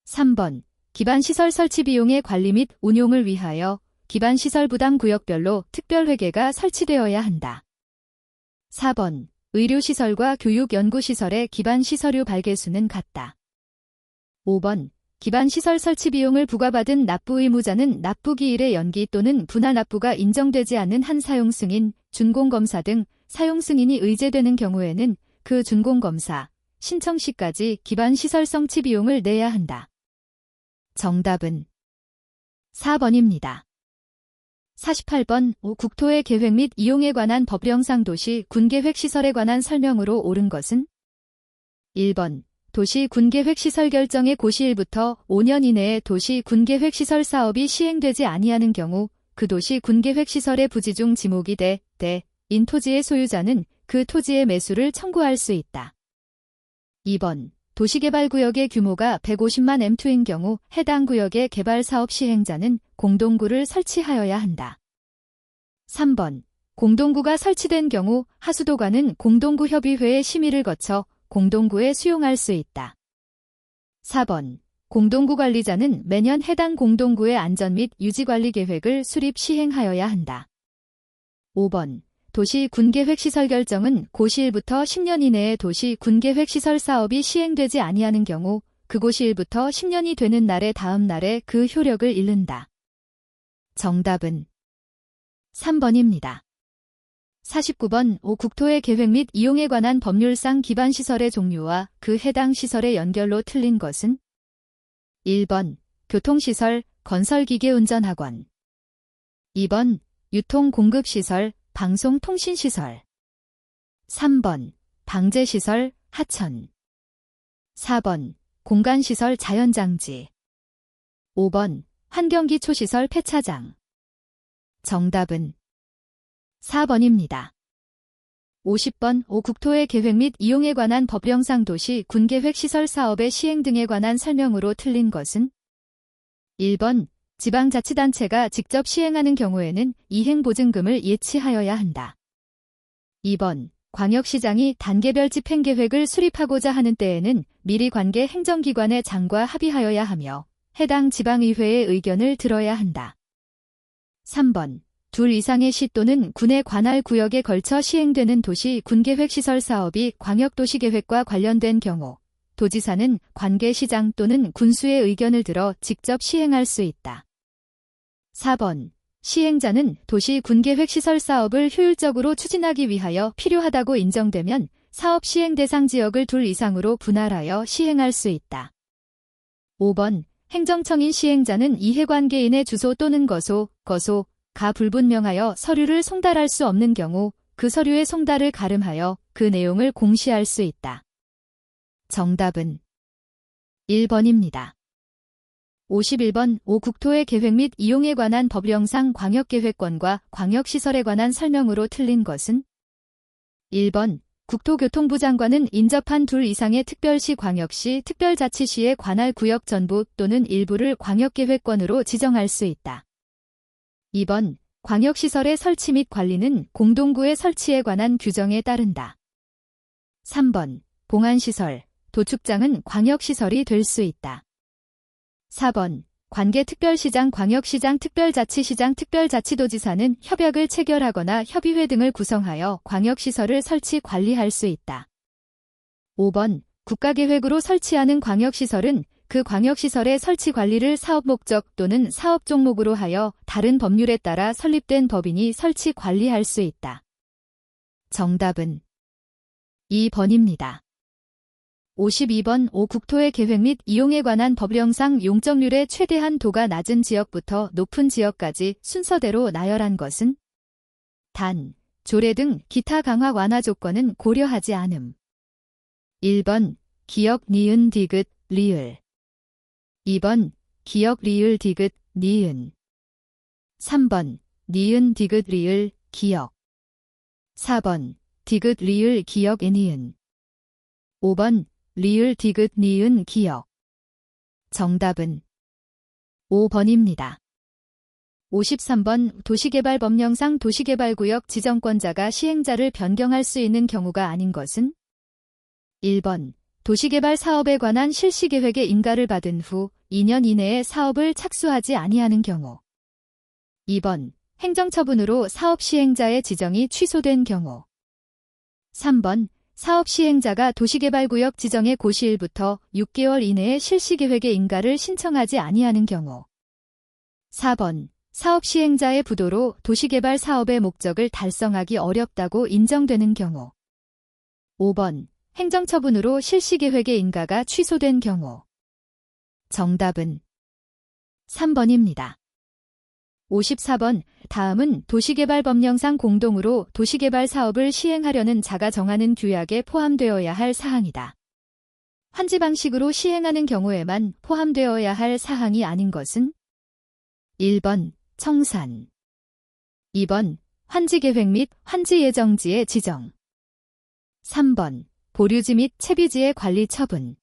3번 기반시설 설치 비용의 관리 및 운용을 위하여 기반시설 부담구역별로 특별회계가 설치되어야 한다. 4번 의료시설과 교육연구시설의 기반시설료 발계수는 같다. 5번 기반시설 설치 비용을 부과받은 납부 의무자는 납부기일의 연기 또는 분할 납부가 인정되지 않는 한 사용승인, 준공검사 등 사용승인이 의제되는 경우에는 그 준공검사, 신청 시까지 기반시설 성치 비용을 내야 한다. 정답은 4번입니다. 48번 5. 국토의 계획 및 이용에 관한 법령상 도시 군계획시설에 관한 설명으로 옳은 것은 1번 도시 군계획시설 결정의 고시일부터 5년 이내에 도시 군계획시설 사업이 시행되지 아니하는 경우 그 도시 군계획시설의 부지 중 지목이 인 토지의 소유자는 그 토지의 매수를 청구할 수 있다. 2번 도시개발구역의 규모가 150만 m2인 경우 해당 구역의 개발사업 시행자는 공동구를 설치하여야 한다. 3번 공동구가 설치된 경우 하수도관은 공동구협의회의 심의를 거쳐 공동구에 수용할 수 있다. 4번. 공동구 관리자는 매년 해당 공동구의 안전 및 유지관리 계획을 수립 시행하여야 한다. 5번. 도시 군계획 시설 결정은 고시일부터 10년 이내에 도시 군계획 시설 사업이 시행되지 아니하는 경우 그 고시일부터 10년이 되는 날의 다음 날에 그 효력을 잃는다. 정답은 3번입니다. 49번. 국토의 계획 및 이용에 관한 법률상 기반 시설의 종류와 그 해당 시설의 연결로 틀린 것은 1번. 교통시설, 건설기계운전학원 2번. 유통공급시설, 방송통신시설 3번. 방제시설, 하천 4번. 공간시설 자연장지 5번. 환경기초시설 폐차장 정답은 4번입니다. 50번. 국토의 계획 및 이용에 관한 법령상 도시 군계획 시설 사업의 시행 등에 관한 설명으로 틀린 것은 1번. 지방자치단체가 직접 시행하는 경우에는 이행보증금을 예치하여야 한다. 2번. 광역시장이 단계별 집행계획을 수립하고자 하는 때에는 미리 관계 행정기관의 장과 합의하여야 하며 해당 지방의회의 의견을 들어야 한다. 3번. 둘 이상의 시 또는 군의 관할 구역에 걸쳐 시행되는 도시 군계획시설 사업이 광역도시계획과 관련된 경우 도지사는 관계시장 또는 군수의 의견을 들어 직접 시행할 수 있다. 4번. 시행자는 도시 군계획시설 사업을 효율적으로 추진하기 위하여 필요하다고 인정되면 사업 시행 대상 지역을 둘 이상으로 분할하여 시행할 수 있다. 5번. 행정청인 시행자는 이해관계인의 주소 또는 거소가 불분명하여 서류를 송달할 수 없는 경우 그 서류의 송달을 가름하여 그 내용을 공시할 수 있다. 정답은 1번입니다. 51번. 국토의 계획 및 이용에 관한 법령상 광역계획권과 광역시설에 관한 설명으로 틀린 것은 1번. 국토교통부 장관은 인접한 둘 이상의 특별시 광역시 특별자치시의 관할 구역 전부 또는 일부를 광역계획권으로 지정할 수 있다. 2번. 광역시설의 설치 및 관리는 공동구의 설치에 관한 규정에 따른다. 3번. 봉안시설, 도축장은 광역시설이 될 수 있다. 4번. 관계특별시장, 광역시장, 특별자치시장, 특별자치도지사는 협약을 체결하거나 협의회 등을 구성하여 광역시설을 설치 관리할 수 있다. 5번. 국가계획으로 설치하는 광역시설은 그 광역시설의 설치 관리를 사업 목적 또는 사업 종목으로 하여 다른 법률에 따라 설립된 법인이 설치 관리할 수 있다. 정답은 2번입니다. 52번. 국토의 계획 및 이용에 관한 법령상 용적률의 최대한 도가 낮은 지역부터 높은 지역까지 순서대로 나열한 것은 단, 조례 등 기타 강화 완화 조건은 고려하지 않음. 1번. 기역 니은 디귿 리을 2번. 기역 리을 디귿 니은 3번. 니은 디귿 리을 기역 4번. 디귿 리을 기역 애니은 5번. 리을 디귿 니은 기역 정답은 5번입니다. 53번. 도시개발법령상 도시개발구역 지정권자가 시행자를 변경할 수 있는 경우가 아닌 것은 1번. 도시개발 사업에 관한 실시계획의 인가를 받은 후 2년 이내에 사업을 착수하지 아니하는 경우 2번. 행정처분으로 사업 시행자의 지정이 취소된 경우 3번. 사업 시행자가 도시개발구역 지정의 고시일부터 6개월 이내에 실시계획의 인가를 신청하지 아니하는 경우 4번. 사업 시행자의 부도로 도시개발 사업의 목적을 달성하기 어렵다고 인정되는 경우 5번. 행정처분으로 실시계획의 인가가 취소된 경우 정답은 3번입니다. 54번. 다음은 도시개발법령상 공동으로 도시개발 사업을 시행하려는 자가 정하는 규약에 포함되어야 할 사항이다. 환지 방식으로 시행하는 경우에만 포함되어야 할 사항이 아닌 것은 1번. 청산 2번. 환지계획 및 환지예정지의 지정 3번. 보류지 및 채비지의 관리 처분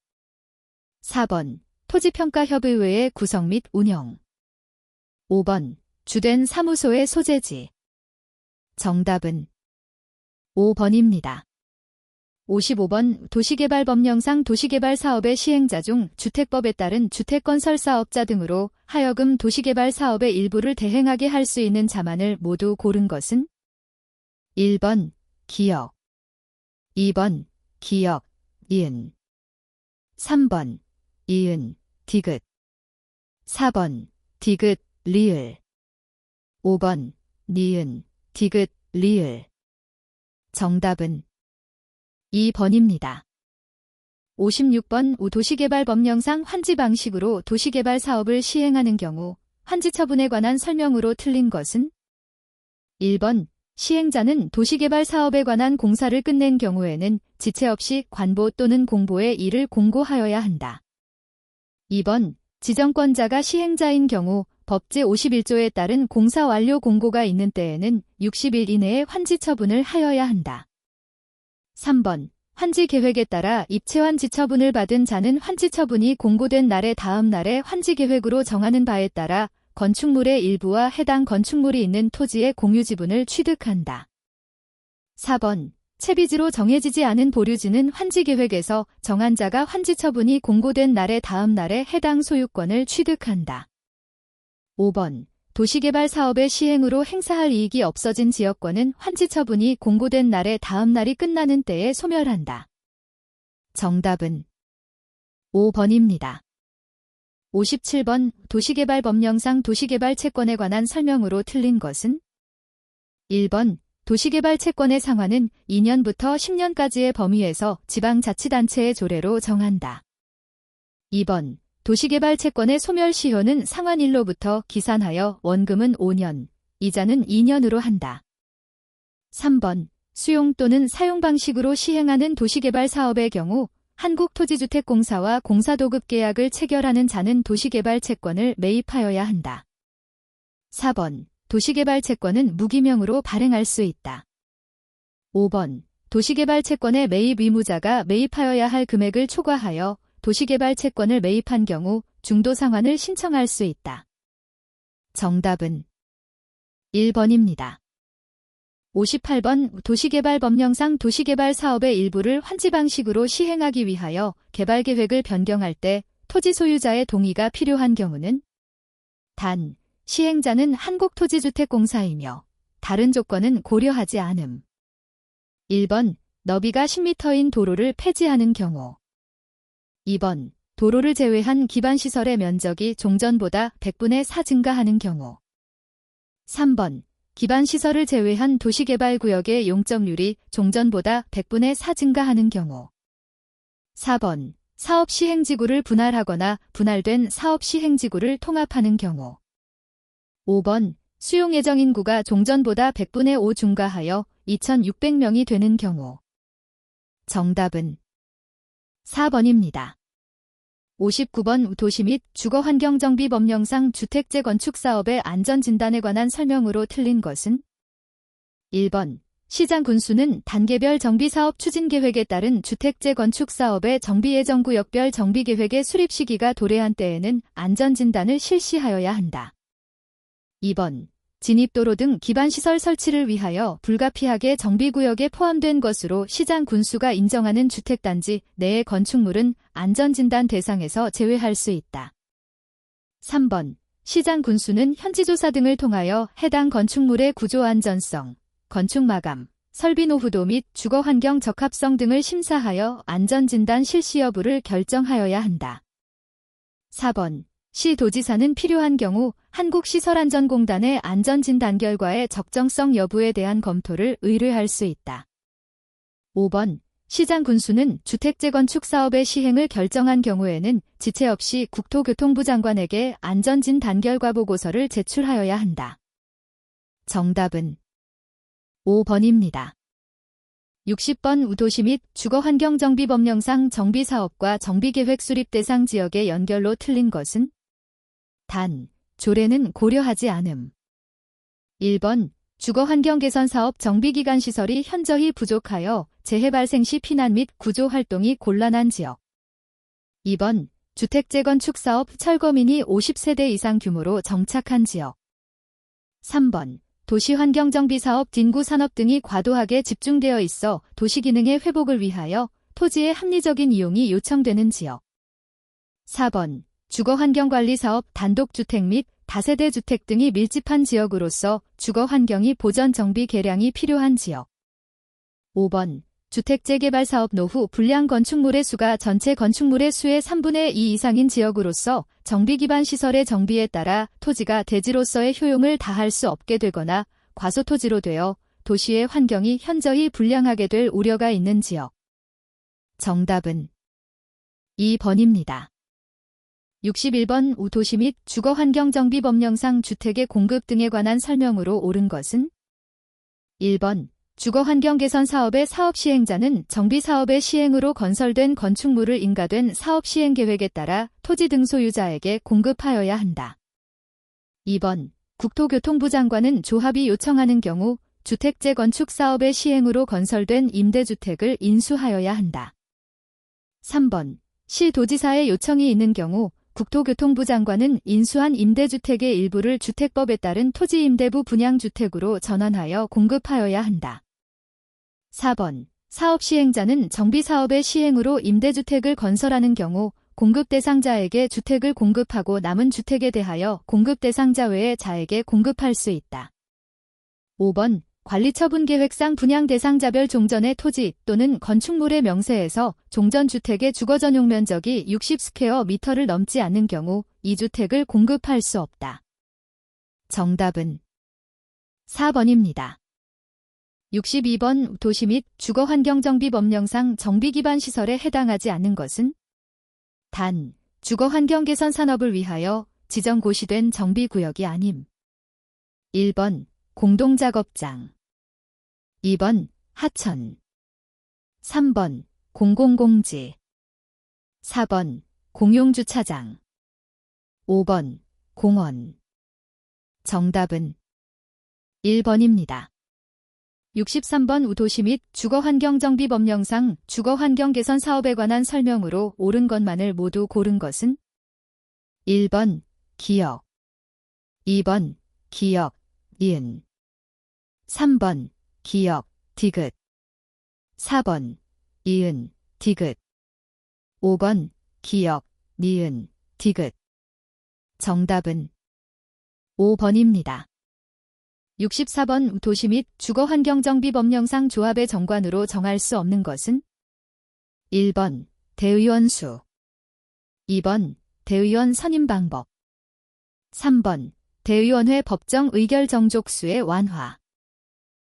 4번. 토지평가협의회의 구성 및 운영 5번. 주된 사무소의 소재지 정답은 5번입니다. 55번 도시개발법령상 도시개발 사업의 시행자 중 주택법에 따른 주택건설사업자 등으로 하여금 도시개발 사업의 일부를 대행하게 할 수 있는 자만을 모두 고른 것은 1번 기역, 2번 기역, 이은, 3번 이은, 디귿, 4번 디귿, 리을, 5번 니은, 디귿, 리을. 정답은 2번입니다. 56번 도시개발법령상 환지 방식으로 도시개발 사업을 시행하는 경우 환지 처분에 관한 설명으로 틀린 것은 1번 시행자는 도시개발 사업에 관한 공사를 끝낸 경우에는 지체 없이 관보 또는 공보에 이를 공고하여야 한다. 2번 지정권자가 시행자인 경우 법 제51조에 따른 공사 완료 공고가 있는 때에는 60일 이내에 환지 처분을 하여야 한다. 3번 환지 계획에 따라 입체환지 처분을 받은 자는 환지 처분이 공고된 날의 다음 날에 환지 계획으로 정하는 바에 따라 건축물의 일부와 해당 건축물이 있는 토지의 공유 지분을 취득한다. 4번 채비지로 정해지지 않은 보류지는 환지 계획에서 정한 자가 환지 처분이 공고된 날의 다음 날에 해당 소유권을 취득한다. 5번 도시개발 사업의 시행으로 행사할 이익이 없어진 지역권은 환지 처분이 공고된 날의 다음 날이 끝나는 때에 소멸한다. 정답은 5번입니다. 57번 도시개발법령상 도시개발 채권에 관한 설명으로 틀린 것은 1번 도시개발 채권의 상환은 2년부터 10년까지의 범위에서 지방자치단체의 조례로 정한다. 2번 도시개발 채권의 소멸시효는 상환일로부터 기산하여 원금은 5년, 이자는 2년으로 한다. 3번 수용 또는 사용 방식으로 시행하는 도시개발 사업의 경우 한국토지주택공사와 공사도급 계약을 체결하는 자는 도시개발 채권을 매입하여야 한다. 4번 도시개발 채권은 무기명으로 발행할 수 있다. 5번 도시개발 채권의 매입 의무자가 매입하여야 할 금액을 초과하여 도시개발 채권을 매입한 경우 중도상환을 신청할 수 있다. 정답은 1번입니다. 58번 도시개발법령상 도시개발 사업의 일부를 환지 방식으로 시행하기 위하여 개발계획을 변경할 때 토지 소유자의 동의가 필요한 경우는 단, 시행자는 한국토지주택공사이며 다른 조건은 고려하지 않음. 1번 너비가 10m인 도로를 폐지하는 경우 2번 도로를 제외한 기반시설의 면적이 종전보다 100분의 4 증가하는 경우 3번 기반시설을 제외한 도시개발구역의 용적률이 종전보다 100분의 4 증가하는 경우 4번 사업시행지구를 분할하거나 분할된 사업시행지구를 통합하는 경우 5번 수용예정인구가 종전보다 100분의 5 증가하여 2,600명이 되는 경우 정답은 4번입니다. 59번 도시 및 주거환경정비법령상 주택재건축사업의 안전진단에 관한 설명으로 틀린 것은 1번 시장군수는 단계별 정비사업 추진계획에 따른 주택재건축사업의 정비예정구역별 정비계획의 수립 시기가 도래한 때에는 안전진단을 실시하여야 한다. 2번 진입도로 등 기반시설 설치를 위하여 불가피하게 정비구역에 포함된 것으로 시장 군수가 인정하는 주택단지 내의 건축물은 안전진단 대상에서 제외할 수 있다. 3번 시장 군수는 현지조사 등을 통하여 해당 건축물의 구조 안전성, 건축마감, 설비 노후도 및 주거환경 적합성 등을 심사하여 안전진단 실시 여부를 결정하여야 한다. 4번 시도지사는 필요한 경우 한국시설안전공단의 안전진단 결과의 적정성 여부에 대한 검토를 의뢰할 수 있다. 5번 시장군수는 주택재건축 사업의 시행을 결정한 경우에는 지체 없이 국토교통부 장관에게 안전진단 결과 보고서를 제출하여야 한다. 정답은 5번입니다. 60번 도시 및 주거환경정비법령상 정비사업과 정비계획 수립 대상 지역의 연결로 틀린 것은 단, 조례는 고려하지 않음. 1번 주거환경개선사업 정비기관 시설이 현저히 부족하여 재해 발생 시 피난 및 구조활동이 곤란한 지역. 2번 주택재건축사업 철거민이 50세대 이상 규모로 정착한 지역. 3번 도시환경정비사업, 딩구산업 등이 과도하게 집중되어 있어 도시기능의 회복을 위하여 토지의 합리적인 이용이 요청되는 지역. 4번 주거환경관리사업, 단독주택 및 다세대 주택 등이 밀집한 지역으로서 주거환경이 보전 정비 개량이 필요한 지역. 5번 주택재개발사업, 노후 불량 건축물의 수가 전체 건축물의 수의 3분의 2 이상인 지역으로서 정비기반 시설의 정비에 따라 토지가 대지로서의 효용을 다할 수 없게 되거나 과소토지로 되어 도시의 환경이 현저히 불량하게 될 우려가 있는 지역. 정답은 2번입니다. 61번 도시 및 주거환경정비법령상 주택의 공급 등에 관한 설명으로 옳은 것은? 1번 주거환경 개선 사업의 사업 시행자는 정비 사업의 시행으로 건설된 건축물을 인가된 사업 시행 계획에 따라 토지 등 소유자에게 공급하여야 한다. 2번 국토교통부 장관은 조합이 요청하는 경우 주택 재건축 사업의 시행으로 건설된 임대주택을 인수하여야 한다. 3번 시도지사의 요청이 있는 경우 국토교통부 장관은 인수한 임대주택의 일부를 주택법에 따른 토지임대부 분양주택으로 전환하여 공급하여야 한다. 4번 사업 시행자는 정비사업의 시행으로 임대주택을 건설하는 경우 공급 대상자에게 주택을 공급하고 남은 주택에 대하여 공급 대상자 외의 자에게 공급할 수 있다. 5번 관리처분계획상 분양 대상자별 종전의 토지 또는 건축물의 명세에서 종전주택의 주거전용 면적이 60스퀘어미터를 넘지 않는 경우 이 주택을 공급할 수 없다. 정답은 4번입니다. 62번 도시 및 주거환경정비법령상 정비기반 시설에 해당하지 않는 것은? 단, 주거환경개선 산업을 위하여 지정고시된 정비구역이 아님. 1번 공동작업장, 2번 하천, 3번 공공공지, 4번 공용주차장, 5번 공원. 정답은 1번입니다. 63번 도시 및 주거환경정비법령상 주거환경개선 사업에 관한 설명으로 옳은 것만을 모두 고른 것은? 1번 기역, 2번 기역 니은, 3번 기역 디귿, 4번 이은 디귿, 5번 기역 니은 디귿. 정답은 5번입니다. 64번 도시 및 주거환경정비법령상 조합의 정관으로 정할 수 없는 것은? 1번 대의원 수, 2번 대의원 선임 방법, 3번 대의원회 법정 의결 정족수의 완화,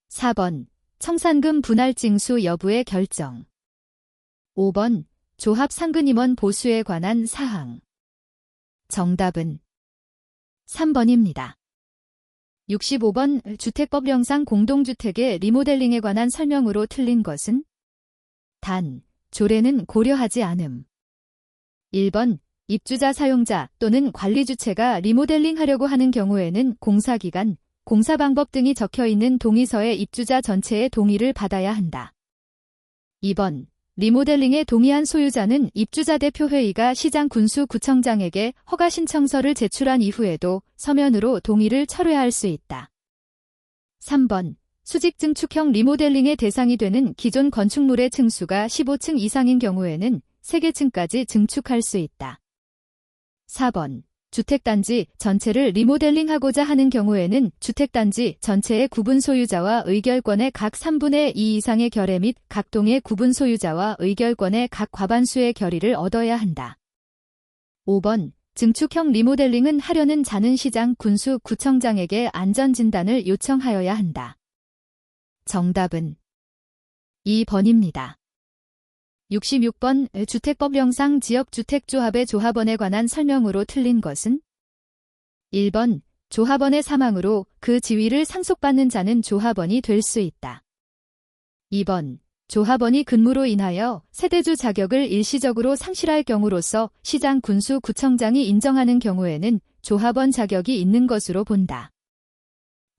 4번 청산금 분할 징수 여부의 결정, 5번 조합 상근임원 보수에 관한 사항. 정답은 3번입니다. 65번 주택법령상 공동주택의 리모델링에 관한 설명으로 틀린 것은? 단, 조례는 고려하지 않음. 1번 입주자 사용자 또는 관리주체가 리모델링하려고 하는 경우에는 공사기간, 공사방법 등이 적혀있는 동의서에 입주자 전체의 동의를 받아야 한다. 2번 리모델링에 동의한 소유자는 입주자 대표회의가 시장군수구청장에게 허가신청서를 제출한 이후에도 서면으로 동의를 철회할 수 있다. 3번 수직증축형 리모델링의 대상이 되는 기존 건축물의 층수가 15층 이상인 경우에는 3개층까지 증축할 수 있다. 4번 주택단지 전체를 리모델링하고자 하는 경우에는 주택단지 전체의 구분 소유자와 의결권의 각 3분의 2 이상의 결의 및 각 동의 구분 소유자와 의결권의 각 과반수의 결의를 얻어야 한다. 5번 증축형 리모델링은 하려는 자는 시장, 군수, 구청장에게 안전진단을 요청하여야 한다. 정답은 2번입니다. 66번 주택법령상 지역주택조합의 조합원에 관한 설명으로 틀린 것은? 1번 조합원의 사망으로 그 지위를 상속받는 자는 조합원이 될 수 있다. 2번 조합원이 근무로 인하여 세대주 자격을 일시적으로 상실할 경우로서 시장, 군수, 구청장이 인정하는 경우에는 조합원 자격이 있는 것으로 본다.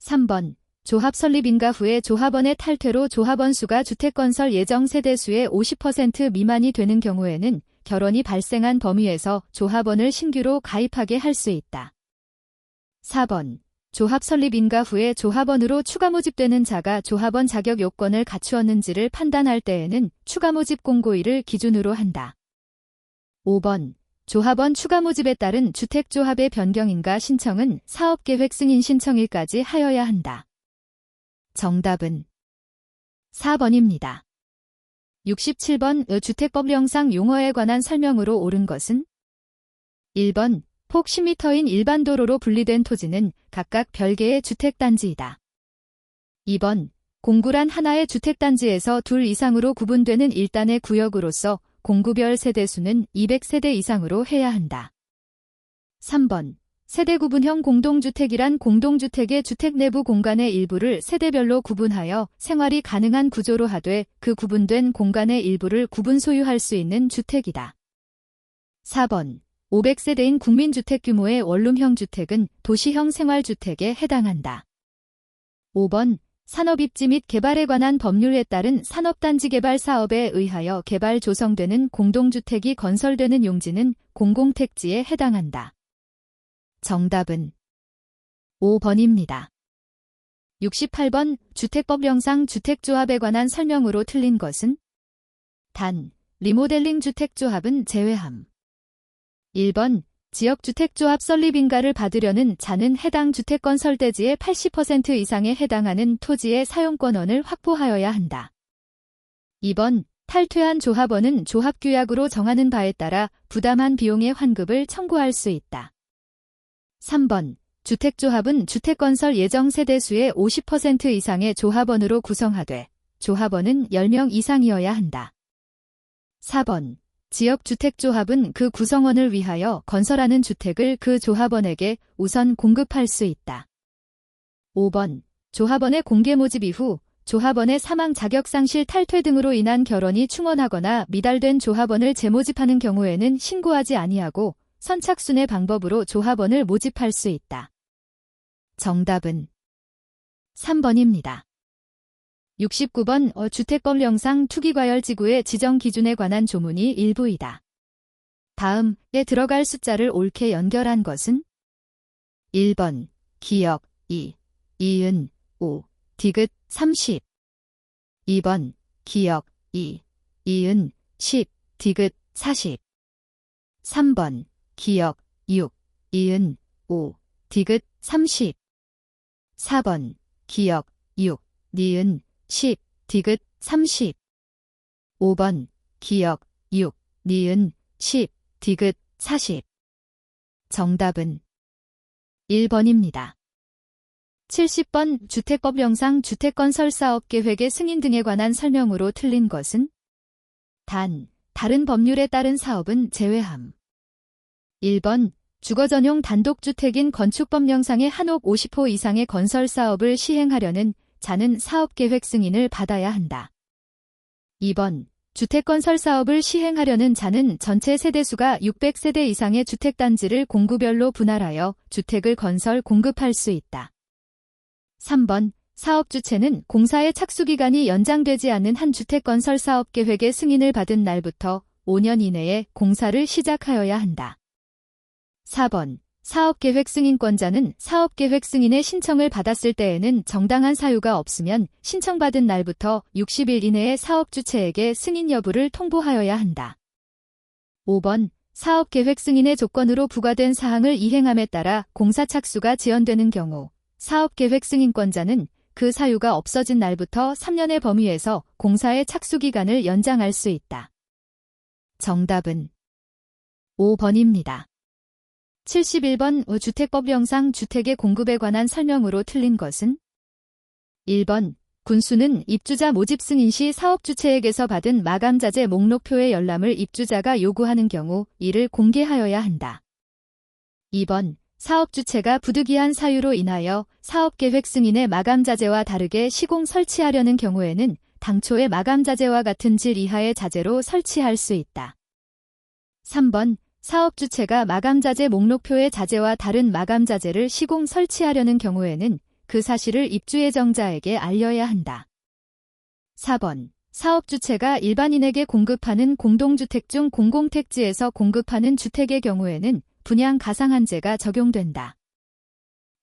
3번 조합 설립 인가 후에 조합원의 탈퇴로 조합원 수가 주택건설 예정 세대수의 50% 미만이 되는 경우에는 결원이 발생한 범위에서 조합원을 신규로 가입하게 할 수 있다. 4번 조합 설립 인가 후에 조합원으로 추가 모집되는 자가 조합원 자격 요건을 갖추었는지를 판단할 때에는 추가 모집 공고일을 기준으로 한다. 5번. 조합원 추가 모집에 따른 주택조합의 변경인가 신청은 사업계획 승인 신청일까지 하여야 한다. 정답은 4번입니다. 67번 주택법령상 용어에 관한 설명으로 옳은 것은 1번 폭 10m인 일반 도로로 분리된 토지는 각각 별개의 주택단지이다. 2번 공구란 하나의 주택단지에서 둘 이상으로 구분되는 일단의 구역으로서 공구별 세대수는 200세대 이상으로 해야 한다. 3번 세대 구분형 공동주택이란 공동주택의 주택 내부 공간의 일부를 세대별로 구분하여 생활이 가능한 구조로 하되 그 구분된 공간의 일부를 구분 소유할 수 있는 주택이다. 4번 500세대인 국민주택 규모의 원룸형 주택은 도시형 생활주택에 해당한다. 5번 산업입지 및 개발에 관한 법률에 따른 산업단지 개발 사업에 의하여 개발 조성되는 공동주택이 건설되는 용지는 공공택지에 해당한다. 정답은 5번입니다. 68번 주택법령상 주택조합에 관한 설명으로 틀린 것은 단, 리모델링 주택조합은 제외함. 1번 지역주택조합 설립인가를 받으려는 자는 해당 주택건설대지의 80% 이상에 해당하는 토지의 사용권원을 확보하여야 한다. 2번 탈퇴한 조합원은 조합규약으로 정하는 바에 따라 부담한 비용의 환급을 청구할 수 있다. 3번 주택조합은 주택건설 예정 세대수의 50% 이상의 조합원으로 구성하되 조합원은 10명 이상이어야 한다. 4번 지역주택조합은 그 구성원을 위하여 건설하는 주택을 그 조합원에게 우선 공급할 수 있다. 5번 조합원의 공개 모집 이후 조합원의 사망 자격상실 탈퇴 등으로 인한 결원이 충원하거나 미달된 조합원을 재모집하는 경우에는 신고하지 아니하고 선착순의 방법으로 조합원을 모집할 수 있다. 정답은 3번입니다. 69번 주택법령상 투기과열지구의 지정 기준에 관한 조문이 일부이다. 다음에 들어갈 숫자를 옳게 연결한 것은 1번 기역 2, 이은 5, 디귿 30 2번 기역 2, 이은 10, 디귿 40 3번 기역 6, 이은 5, 디귿 30 4번 기역 6, 니은 10, 디귿 30 5번 기역 6, 니은 10, 디귿 40 정답은 1번입니다. 70번 주택법령상 주택건설사업계획의 승인 등에 관한 설명으로 틀린 것은 단, 다른 법률에 따른 사업은 제외함. 1번 주거전용 단독주택인 건축법령상의 한옥 50호 이상의 건설사업을 시행하려는 자는 사업계획 승인을 받아야 한다. 2번 주택건설사업을 시행하려는 자는 전체 세대수가 600세대 이상의 주택단지를 공구별로 분할하여 주택을 건설 공급할 수 있다. 3번 사업주체는 공사의 착수기간이 연장되지 않는 한 주택건설사업계획의 승인을 받은 날부터 5년 이내에 공사를 시작하여야 한다. 4번 사업계획 승인권자는 사업계획 승인의 신청을 받았을 때에는 정당한 사유가 없으면 신청받은 날부터 60일 이내에 사업주체에게 승인 여부를 통보하여야 한다. 5번 사업계획 승인의 조건으로 부과된 사항을 이행함에 따라 공사 착수가 지연되는 경우 사업계획 승인권자는 그 사유가 없어진 날부터 3년의 범위에서 공사의 착수기간을 연장할 수 있다. 정답은 5번입니다. 71번 주택법령상 주택의 공급에 관한 설명으로 틀린 것은 1번 군수는 입주자 모집 승인 시 사업주체에게서 받은 마감자재 목록표의 열람을 입주자가 요구하는 경우 이를 공개하여야 한다. 2번 사업주체가 부득이한 사유로 인하여 사업계획 승인의 마감자재와 다르게 시공 설치하려는 경우에는 당초의 마감자재와 같은 질 이하의 자재로 설치할 수 있다. 3번 사업주체가 마감자재 목록표의 자재와 다른 마감자재를 시공 설치하려는 경우에는 그 사실을 입주예정자에게 알려야 한다. 4번 사업주체가 일반인에게 공급하는 공동주택 중 공공택지에서 공급하는 주택의 경우에는 분양 가상한제가 적용된다.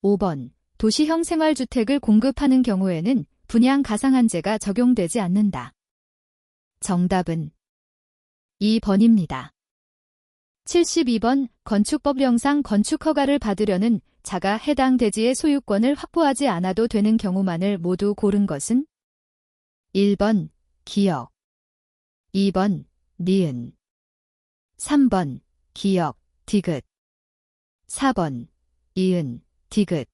5번 도시형 생활주택을 공급하는 경우에는 분양 가상한제가 적용되지 않는다. 정답은 2번입니다. 72번 건축법령상 건축허가를 받으려는 자가 해당 대지의 소유권을 확보하지 않아도 되는 경우만을 모두 고른 것은 1번 기역, 2번 니은, 3번 기역, 디귿, 4번 이은, 디귿,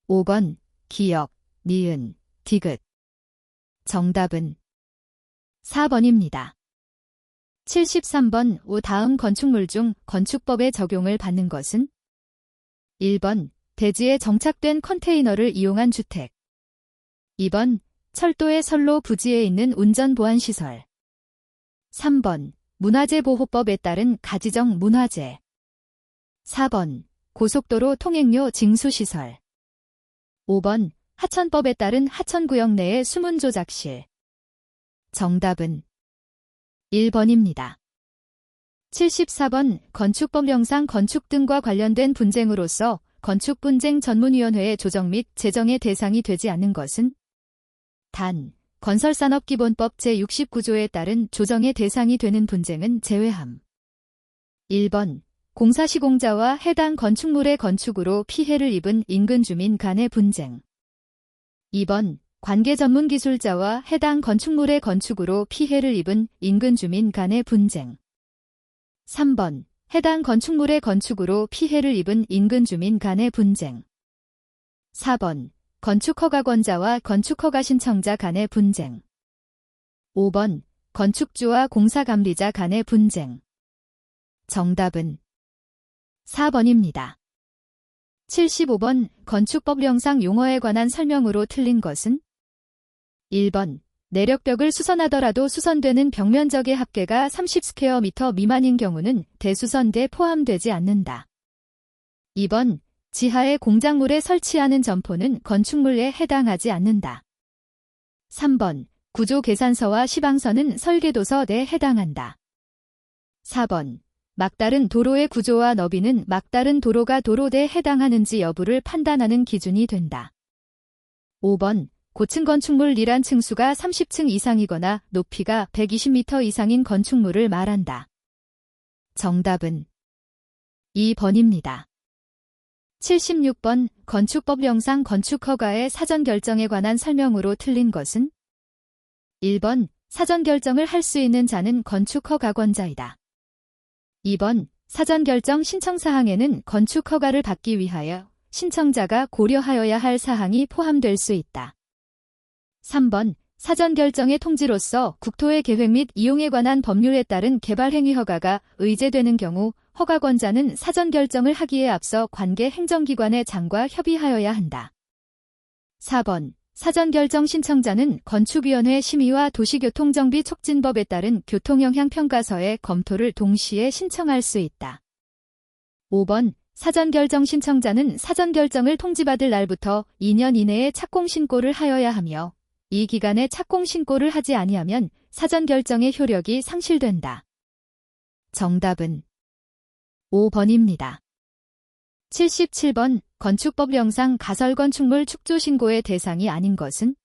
5번 기역, 니은, 디귿. 정답은 4번입니다. 73번 다음 건축물 중 건축법의 적용을 받는 것은 1번 대지에 정착된 컨테이너를 이용한 주택, 2번 철도의 선로 부지에 있는 운전보안시설, 3번 문화재보호법에 따른 가지정 문화재, 4번 고속도로 통행료 징수시설, 5번 하천법에 따른 하천구역 내의 수문조작실. 정답은 1번입니다. 74번 건축법령상 건축 등과 관련된 분쟁으로서 건축분쟁 전문위원회의 조정 및 제정의 대상이 되지 않는 것은 단, 건설산업기본법 제69조에 따른 조정의 대상이 되는 분쟁은 제외함. 1번 공사시공자와 해당 건축물의 건축으로 피해를 입은 인근 주민 간의 분쟁, 2번 관계전문기술자와 해당 건축물의 건축으로 피해를 입은 인근 주민 간의 분쟁, 3번 해당 건축물의 건축으로 피해를 입은 인근 주민 간의 분쟁, 4번 건축허가권자와 건축허가 신청자 간의 분쟁, 5번 건축주와 공사감리자 간의 분쟁. 정답은 4번입니다. 75번 건축법령상 용어에 관한 설명으로 틀린 것은 1번 내력벽을 수선하더라도 수선되는 벽면적의 합계가 30스퀘어미터 미만인 경우는 대수선대에 포함되지 않는다. 2번 지하에 공작물에 설치하는 점포는 건축물에 해당하지 않는다. 3번 구조계산서와 시방서는 설계도서에 해당한다. 4번 막다른 도로의 구조와 너비는 막다른 도로가 도로대에 해당하는지 여부를 판단하는 기준이 된다. 5번 고층 건축물 이란 층수가 30층 이상이거나 높이가 120m 이상인 건축물을 말한다. 정답은 2번입니다. 76번 건축법령상 건축허가의 사전결정에 관한 설명으로 틀린 것은 1번 사전결정을 할 수 있는 자는 건축허가권자이다. 2번 사전결정 신청사항에는 건축허가를 받기 위하여 신청자가 고려하여야 할 사항이 포함될 수 있다. 3번 사전결정의 통지로서 국토의 계획 및 이용에 관한 법률에 따른 개발행위 허가가 의제되는 경우 허가권자는 사전결정을 하기에 앞서 관계 행정기관의 장과 협의하여야 한다. 4번 사전결정 신청자는 건축위원회 심의와 도시교통정비 촉진법에 따른 교통영향평가서의 검토를 동시에 신청할 수 있다. 5번 사전결정 신청자는 사전결정을 통지받을 날부터 2년 이내에 착공신고를 하여야 하며 이 기간에 착공신고를 하지 아니하면 사전결정의 효력이 상실된다. 정답은 5번입니다. 77번 건축법령상 가설건축물 축조신고의 대상이 아닌 것은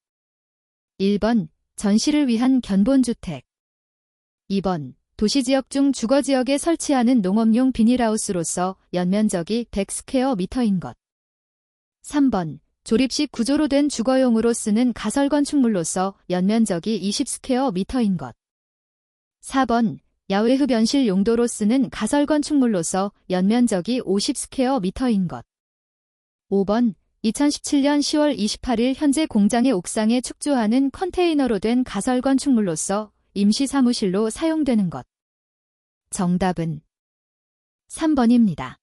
1번 전시를 위한 견본주택, 2번 도시지역 중 주거지역에 설치하는 농업용 비닐하우스로서 연면적이 100스퀘어미터인 것, 3번 조립식 구조로 된 주거용으로 쓰는 가설건축물로서 연면적이 20스퀘어미터인 것, 4번 야외 흡연실 용도로 쓰는 가설건축물로서 연면적이 50스퀘어미터인 것, 5번 2017년 10월 28일 현재 공장의 옥상에 축조하는 컨테이너로 된 가설건축물로서 임시사무실로 사용되는 것. 정답은 3번입니다.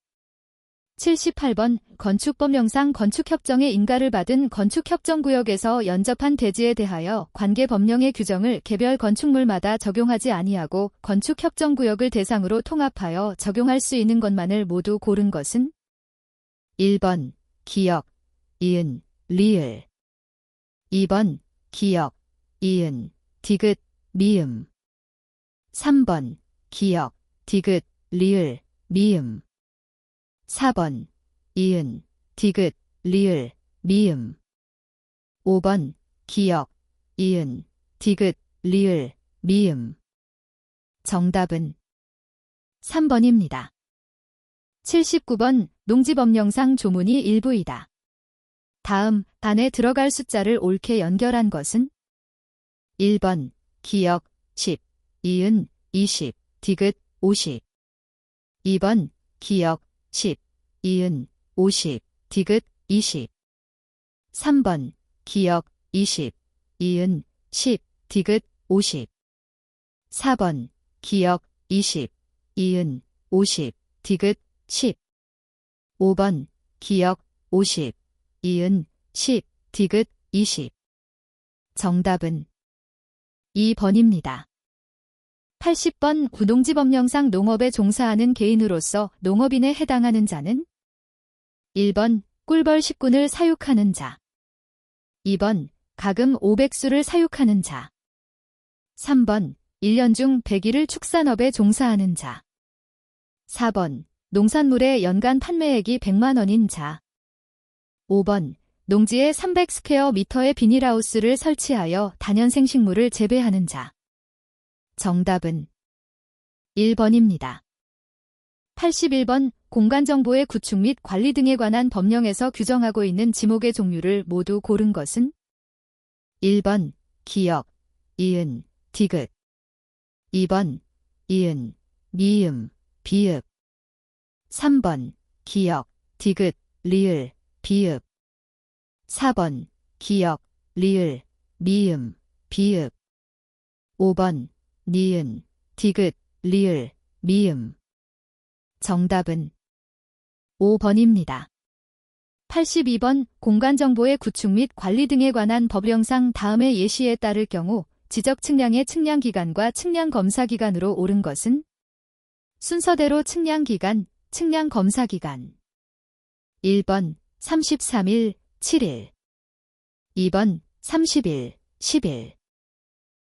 78번 건축법령상 건축협정의 인가를 받은 건축협정구역에서 연접한 대지에 대하여 관계법령의 규정을 개별 건축물마다 적용하지 아니하고 건축협정구역을 대상으로 통합하여 적용할 수 있는 것만을 모두 고른 것은 1번 기역, 이은, 리을, 2번 기역, 이은, 디귿, 미음, 3번 기역, 디귿, 리을, 미음, 4번 이은, 디귿, 리을, 미음. 5번 기역, 이은, 디귿, 리을, 미음. 정답은 3번입니다. 79번 농지법령상 조문이 일부이다. 다음 단에 들어갈 숫자를 옳게 연결한 것은 1번 기역 10, 이은 20, 디귿 50. 2번 기역 10, 이은 50, 디귿 20. 3번 기역 20, 이은 10, 디귿 50. 4번 기역 20, 이은 50, 디귿 10. 5번 기역 50, 이은 10, 디귿 20. 정답은 2번입니다. 80번 구농지법령상 농업에 종사하는 개인으로서 농업인에 해당하는 자는 1번 꿀벌 식군을 사육하는 자, 2번 가금 500수를 사육하는 자, 3번 1년 중 100일을 축산업에 종사하는 자, 4번 농산물의 연간 판매액이 100만 원인 자, 5번 농지에 300스퀘어미터의 비닐하우스를 설치하여 다년생식물을 재배하는 자. 정답은 1번입니다. 81번 공간정보의 구축 및 관리 등에 관한 법령에서 규정하고 있는 지목의 종류를 모두 고른 것은 1번 기역, 이은, 디귿. 2번 이은, 미음, 비읍. 3번 기역, 디귿, 리을, 비읍. 4번 기역, 리을, 미음, 비읍. 5번 니은, 디귿, 리을, 미음. 정답은 5번입니다. 82번 공간정보의 구축 및 관리 등에 관한 법령상 다음의 예시에 따를 경우 지적 측량의 측량기간과 측량검사기간으로 옳은 것은 순서대로 측량기간, 측량검사기간. 1번 33일, 7일. 2번 30일, 10일.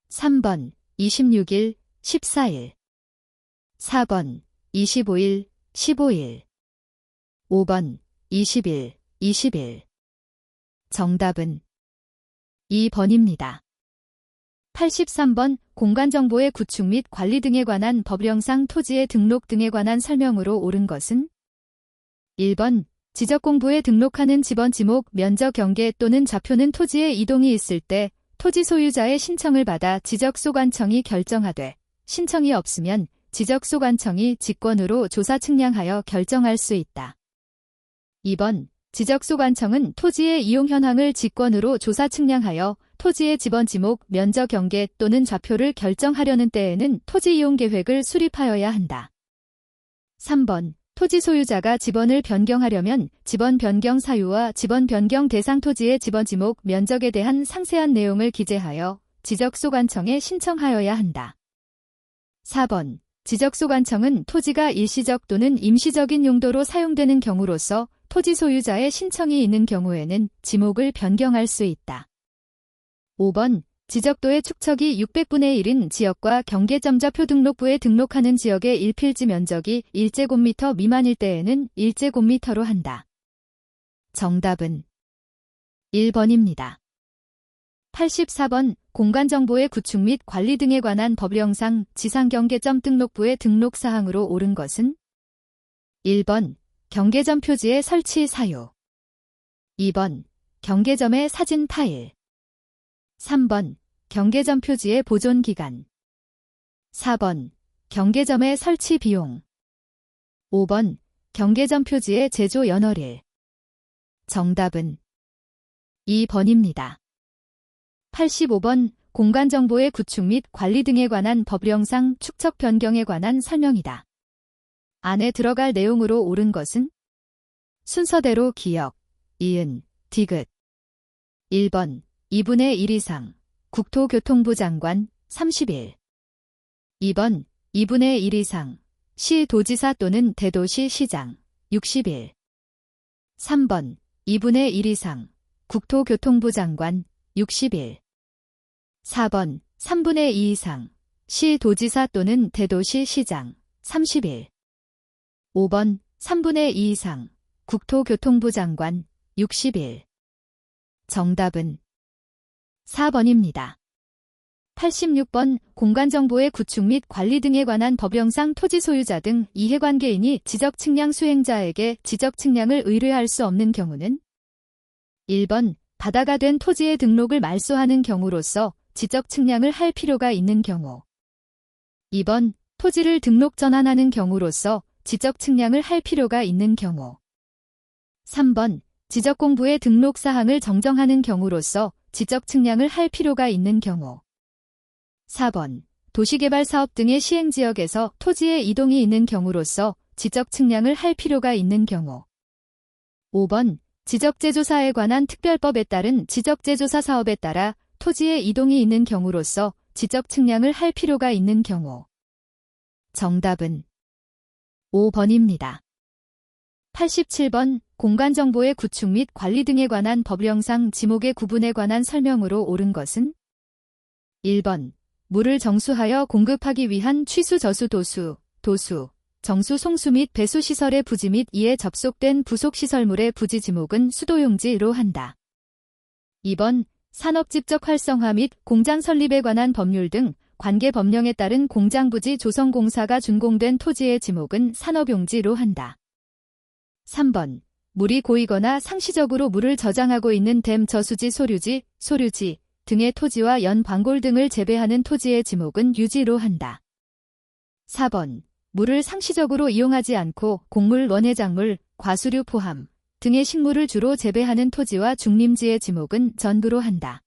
3번 26일, 14일. 4번 25일, 15일. 5번 20일, 20일. 정답은 2번입니다. 83번 공간정보의 구축 및 관리 등에 관한 법령상 토지의 등록 등에 관한 설명으로 옳은 것은 1번 지적공부에 등록하는 지번 지목, 면적 경계 또는 좌표는 토지에 이동이 있을 때 토지 소유자의 신청을 받아 지적소관청이 결정하되 신청이 없으면 지적소관청이 직권으로 조사 측량하여 결정할 수 있다. 2번 지적소관청은 토지의 이용 현황을 직권으로 조사 측량하여 토지의 지번 지목, 면적 경계 또는 좌표를 결정하려는 때에는 토지 이용 계획을 수립하여야 한다. 3번 토지 소유자가 지번을 변경하려면 지번 변경 사유와 지번 변경 대상 토지의 지번 지목, 면적에 대한 상세한 내용을 기재하여 지적소관청에 신청하여야 한다. 4번 지적소관청은 토지가 일시적 또는 임시적인 용도로 사용되는 경우로서 토지 소유자의 신청이 있는 경우에는 지목을 변경할 수 있다. 5번 지적도의 축척이 600분의 1인 지역과 경계점좌표 등록부에 등록하는 지역의 일필지 면적이 1제곱미터 미만일 때에는 1제곱미터로 한다. 정답은 1번입니다. 84번 공간정보의 구축 및 관리 등에 관한 법령상 지상경계점 등록부의 등록사항으로 옳은 것은 1번 경계점 표지의 설치 사유. 2번 경계점의 사진 파일. 3번 경계점 표지의 보존 기간. 4번 경계점의 설치 비용. 5번 경계점 표지의 제조 연월일. 정답은 2번입니다. 85번 공간정보의 구축 및 관리 등에 관한 법령상 축척 변경에 관한 설명이다. 안에 들어갈 내용으로 옳은 것은 순서대로 기역, 이은, 디귿. 1번 2분의 1 이상 국토교통부 장관 30일. 2번 2분의 1 이상 시도지사 또는 대도시 시장 60일. 3번 2분의 1 이상 국토교통부 장관 60일. 4번 3분의 2 이상 시도지사 또는 대도시 시장 30일. 5번 3분의 2 이상 국토교통부 장관 60일. 정답은 4번입니다. 86번 공간정보의 구축 및 관리 등에 관한 법령상 토지 소유자 등 이해관계인이 지적측량 수행자에게 지적측량을 의뢰할 수 없는 경우는 1번 바다가 된 토지의 등록을 말소하는 경우로서 지적측량을 할 필요가 있는 경우 2번 토지를 등록 전환하는 경우로서 지적측량을 할 필요가 있는 경우 3번 지적공부의 등록사항을 정정하는 경우로서 지적측량을 할 필요가 있는 경우 4번 도시개발사업 등의 시행지역에서 토지의 이동이 있는 경우로서 지적측량을 할 필요가 있는 경우 5번 지적재조사에 관한 특별법에 따른 지적재조사 사업에 따라 토지의 이동이 있는 경우로서 지적측량을 할 필요가 있는 경우 정답은 5번입니다. 87번 공간정보의 구축 및 관리 등에 관한 법령상 지목의 구분에 관한 설명으로 옳은 것은 1번 물을 정수하여 공급하기 위한 취수 저수 도수, 정수 송수 및 배수 시설의 부지 및 이에 접속된 부속 시설물의 부지 지목은 수도용지로 한다. 2번 산업집적 활성화 및 공장 설립에 관한 법률 등 관계 법령에 따른 공장부지 조성공사가 준공된 토지의 지목은 산업용지로 한다. 3번 물이 고이거나 상시적으로 물을 저장하고 있는 댐 저수지 소류지 등의 토지와 연방골 등을 재배하는 토지의 지목은 유지로 한다. 4번 물을 상시적으로 이용하지 않고 곡물, 원해작물, 과수류 포함 등의 식물을 주로 재배하는 토지와 중림지의 지목은 전부로 한다.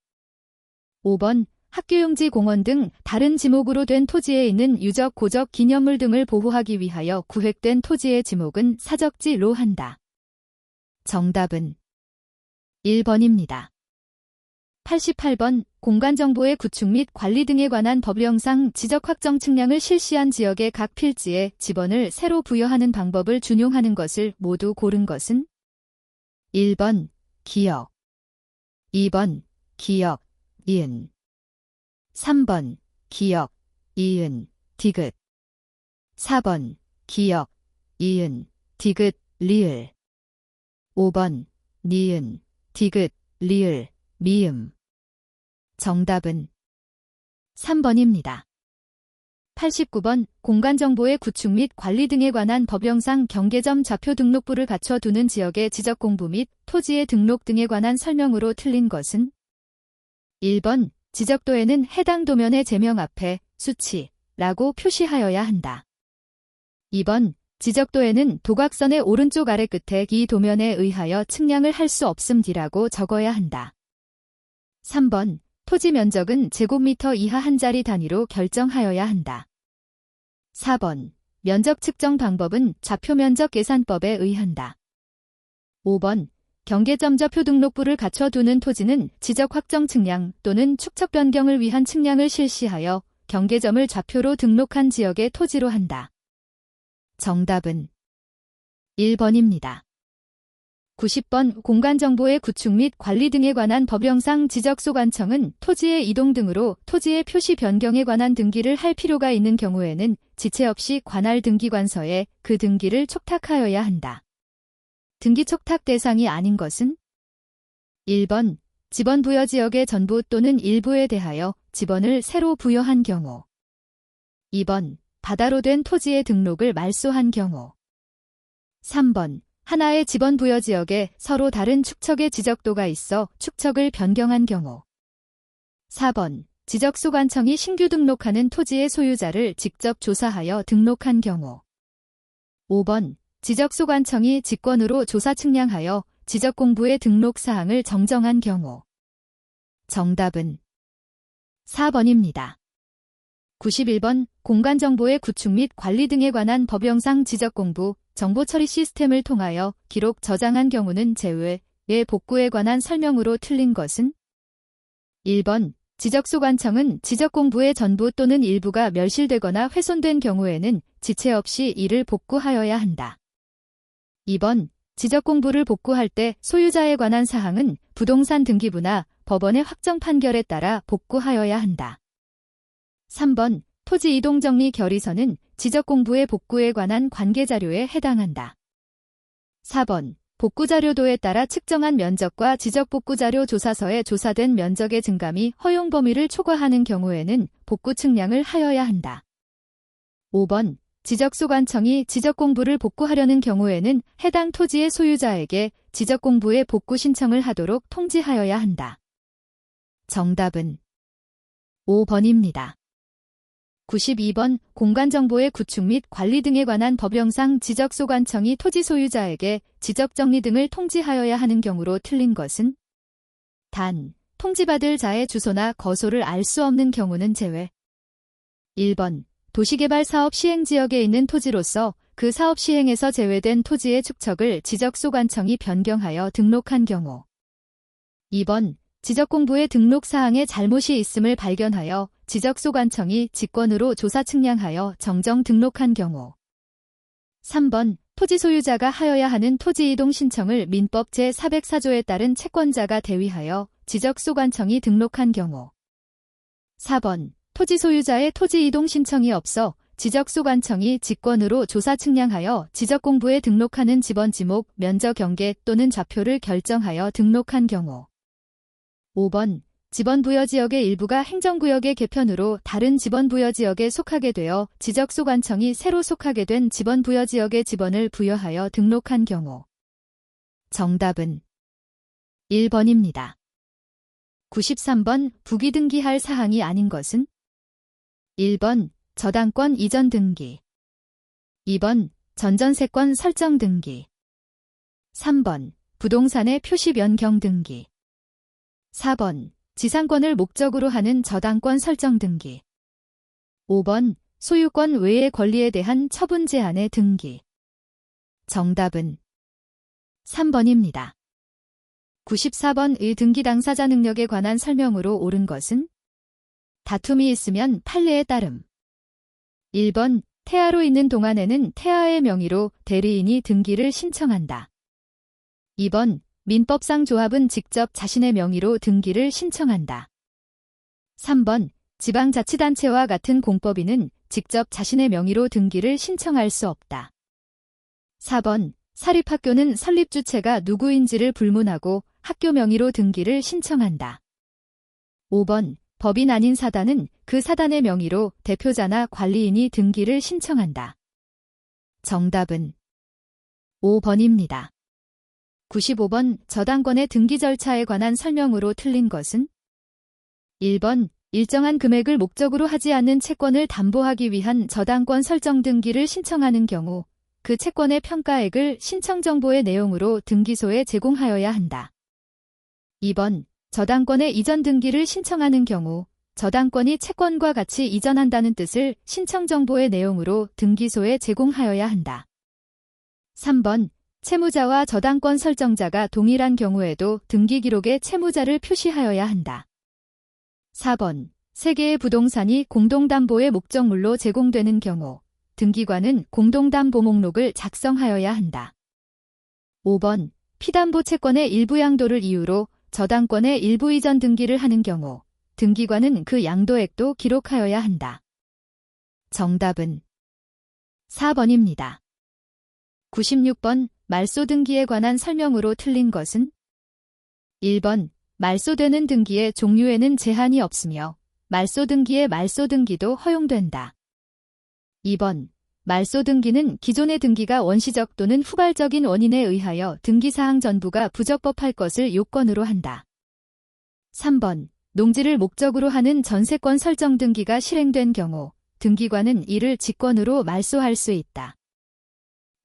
5번 학교용지, 공원 등 다른 지목으로 된 토지에 있는 유적, 고적, 기념물 등을 보호하기 위하여 구획된 토지의 지목은 사적지로 한다. 정답은 1번입니다. 88번 공간정보의 구축 및 관리 등에 관한 법령상 지적확정 측량을 실시한 지역의 각 필지에 지번을 새로 부여하는 방법을 준용하는 것을 모두 고른 것은 1번 기역, 2번 기역, 니은, 3번 기역, 이은, 디귿, 4번 기역, 이은, 디귿, 리을, 5번 니은, 디귿, 리을, 미음. 정답은 3번입니다. 89번 공간정보의 구축 및 관리 등에 관한 법령상 경계점 좌표 등록부를 갖춰두는 지역의 지적공부 및 토지의 등록 등에 관한 설명으로 틀린 것은 1번 지적도에는 해당 도면의 제명 앞에 수치라고 표시하여야 한다. 2번 지적도에는 도각선의 오른쪽 아래 끝에 이 도면에 의하여 측량을 할 수 없음디라고 적어야 한다. 3번 토지 면적은 제곱미터 이하 한 자리 단위로 결정하여야 한다. 4번 면적 측정 방법은 좌표면적 계산법에 의한다. 5번 경계점 좌표 등록부를 갖춰두는 토지는 지적 확정 측량 또는 축척 변경을 위한 측량을 실시하여 경계점을 좌표로 등록한 지역의 토지로 한다. 정답은 1번입니다. 90번 공간정보의 구축 및 관리 등에 관한 법령상 지적소관청은 토지의 이동 등으로 토지의 표시 변경에 관한 등기를 할 필요가 있는 경우에는 지체 없이 관할 등기관서에 그 등기를 촉탁하여야 한다. 등기 촉탁 대상이 아닌 것은 1번 지번 부여 지역의 전부 또는 일부에 대하여 지번을 새로 부여한 경우 2번 바다로 된 토지의 등록을 말소한 경우 3번 하나의 지번 부여 지역에 서로 다른 축척의 지적도가 있어 축척을 변경한 경우 4번 지적소관청이 신규 등록하는 토지의 소유자를 직접 조사하여 등록한 경우 5번 지적소관청이 직권으로 조사 측량하여 지적공부의 등록사항을 정정한 경우 정답은 4번입니다. 91번 공간정보의 구축 및 관리 등에 관한 법령상 지적공부, 정보처리 시스템을 통하여 기록 저장한 경우는 제외, 의 복구에 관한 설명으로 틀린 것은 1번 지적소관청은 지적공부의 전부 또는 일부가 멸실되거나 훼손된 경우에는 지체 없이 이를 복구하여야 한다. 2번 지적공부를 복구할 때 소유자에 관한 사항은 부동산 등기부나 법원의 확정 판결에 따라 복구하여야 한다. 3번 토지 이동 정리 결의서는 지적공부의 복구에 관한 관계자료에 해당한다. 4번 복구자료도에 따라 측정한 면적과 지적복구자료 조사서에 조사된 면적의 증감이 허용 범위를 초과하는 경우에는 복구 측량을 하여야 한다. 5번 지적소관청이 지적공부를 복구하려는 경우에는 해당 토지의 소유자에게 지적공부의 복구 신청을 하도록 통지하여야 한다. 정답은 5번입니다. 92번 공간정보의 구축 및 관리 등에 관한 법령상 지적소관청이 토지 소유자에게 지적정리 등을 통지하여야 하는 경우로 틀린 것은 단, 통지받을 자의 주소나 거소를 알 수 없는 경우는 제외. 1번 도시개발 사업 시행지역에 있는 토지로서 그 사업 시행에서 제외된 토지의 축척을 지적소관청이 변경하여 등록한 경우. 2번 지적공부의 등록사항에 잘못이 있음을 발견하여 지적소관청이 직권으로 조사 측량하여 정정 등록한 경우. 3번 토지 소유자가 하여야 하는 토지 이동 신청을 민법 제404조에 따른 채권자가 대위하여 지적소관청이 등록한 경우. 4번 토지 소유자의 토지 이동 신청이 없어 지적소관청이 직권으로 조사 측량하여 지적공부에 등록하는 지번 지목, 면적 경계 또는 좌표를 결정하여 등록한 경우. 5번 지번부여지역의 일부가 행정구역의 개편으로 다른 지번부여지역에 속하게 되어 지적소관청이 새로 속하게 된 지번부여지역의 지번을 부여하여 등록한 경우. 정답은 1번입니다. 93번 부기등기할 사항이 아닌 것은 1번 저당권 이전 등기 2번 전전세권 설정 등기 3번 부동산의 표시 변경 등기 4번 지상권을 목적으로 하는 저당권 설정 등기 5번 소유권 외의 권리에 대한 처분 제한의 등기. 정답은 3번입니다. 94번의 등기 당사자 능력에 관한 설명으로 옳은 것은 다툼이 있으면 판례에 따름. 1번 태아로 있는 동안에는 태아의 명의로 대리인이 등기를 신청한다. 2번 민법상 조합은 직접 자신의 명의로 등기를 신청한다. 3번 지방자치단체와 같은 공법인은 직접 자신의 명의로 등기를 신청할 수 없다. 4번 사립학교는 설립 주체가 누구인지를 불문하고 학교 명의로 등기를 신청한다. 5번 법인 아닌 사단은 그 사단의 명의로 대표자나 관리인이 등기를 신청한다. 정답은 5번입니다. 95번 저당권의 등기 절차에 관한 설명으로 틀린 것은 1번 일정한 금액을 목적으로 하지 않는 채권을 담보하기 위한 저당권 설정 등기를 신청하는 경우 그 채권의 평가액을 신청 정보의 내용으로 등기소에 제공하여야 한다. 2번 저당권의 이전 등기를 신청하는 경우 저당권이 채권과 같이 이전한다는 뜻을 신청 정보의 내용으로 등기소에 제공하여야 한다. 3번 채무자와 저당권 설정자가 동일한 경우에도 등기 기록에 채무자를 표시하여야 한다. 4번 세 개의 부동산이 공동담보의 목적물로 제공되는 경우 등기관은 공동담보 목록을 작성하여야 한다. 5번 피담보 채권의 일부 양도를 이유로 저당권의 일부 이전 등기를 하는 경우 등기관은 그 양도액도 기록하여야 한다. 정답은 4번입니다. 96번 말소 등기에 관한 설명으로 틀린 것은 1번 말소되는 등기의 종류에는 제한이 없으며 말소 등기의 말소 등기도 허용된다. 2번 말소 등기는 기존의 등기가 원시적 또는 후발적인 원인에 의하여 등기사항 전부가 부적법할 것을 요건으로 한다. 3번 농지를 목적으로 하는 전세권 설정 등기가 실행된 경우 등기관은 이를 직권으로 말소할 수 있다.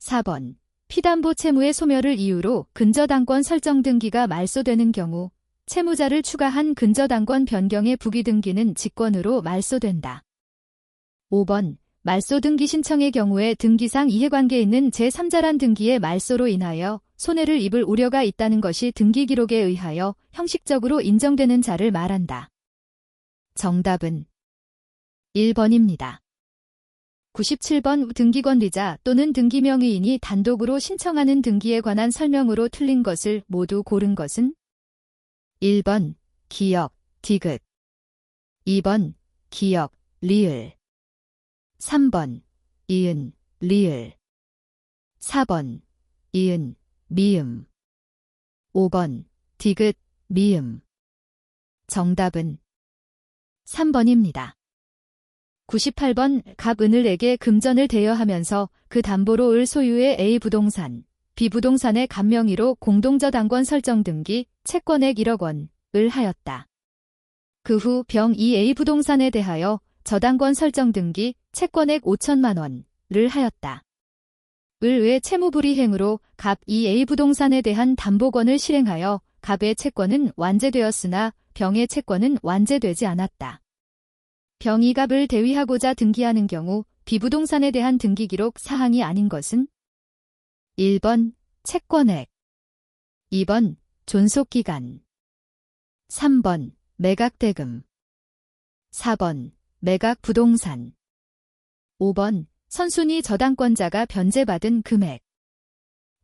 4번 피담보 채무의 소멸을 이유로 근저당권 설정 등기가 말소되는 경우 채무자를 추가한 근저당권 변경의 부기등기는 직권으로 말소된다. 5번 말소 등기 신청의 경우에 등기상 이해관계 있는 제3자란 등기의 말소로 인하여 손해를 입을 우려가 있다는 것이 등기 기록에 의하여 형식적으로 인정되는 자를 말한다. 정답은 1번입니다. 97번 등기권리자 또는 등기명의인이 단독으로 신청하는 등기에 관한 설명으로 틀린 것을 모두 고른 것은 1번 기역, 디귿 2번 기역, 리을 3번 이은, 리을 4번 이은, 미음. 5번 디귿, 미음. 정답은 3번입니다. 98번 갑 은을에게 금전을 대여하면서 그 담보로 을 소유의 A 부동산, B 부동산의 갑명의로 공동저당권 설정 등기, 채권액 1억 원을 하였다. 그 후 병 이 A 부동산에 대하여 저당권 설정 등기, 채권액 5천만 원을 하였다. 을의 채무불이행으로 갑 이 A 부동산에 대한 담보권을 실행하여 갑의 채권은 완제되었으나 병의 채권은 완제되지 않았다. 병이 갑을 대위하고자 등기하는 경우 비부동산에 대한 등기기록 사항이 아닌 것은 1번 채권액, 2번 존속기간, 3번 매각대금, 4번 매각부동산, 5번 선순위 저당권자가 변제받은 금액.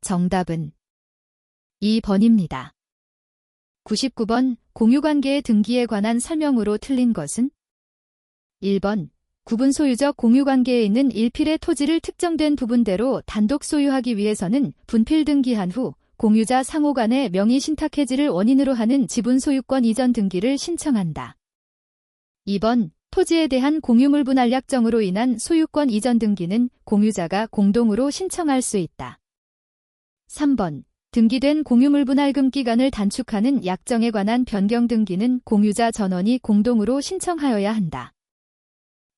정답은 2번입니다. 99번 공유관계의 등기에 관한 설명으로 틀린 것은 1번 구분소유적 공유관계에 있는 일필의 토지를 특정된 부분대로 단독 소유하기 위해서는 분필 등기한 후 공유자 상호 간의 명의 신탁 해지를 원인으로 하는 지분소유권 이전 등기를 신청한다. 2번 토지에 대한 공유물 분할 약정으로 인한 소유권 이전 등기는 공유자가 공동으로 신청할 수 있다. 3번 등기된 공유물 분할금 기간을 단축하는 약정에 관한 변경 등기는 공유자 전원이 공동으로 신청하여야 한다.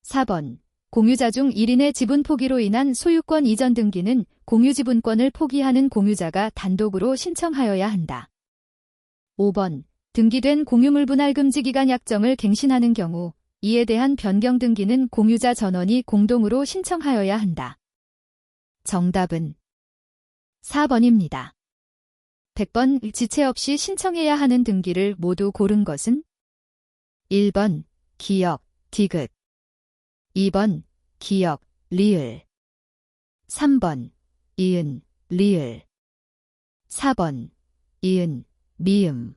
4번 공유자 중 1인의 지분 포기로 인한 소유권 이전 등기는 공유지분권을 포기하는 공유자가 단독으로 신청하여야 한다. 5번 등기된 공유물 분할 금지 기간 약정을 갱신하는 경우 이에 대한 변경 등기는 공유자 전원이 공동으로 신청하여야 한다. 정답은 4번입니다. 100번 지체 없이 신청해야 하는 등기를 모두 고른 것은 1번 기역, 디귿, 2번 기역, 리을, 3번 이은, 리을, 4번 이은, 미음,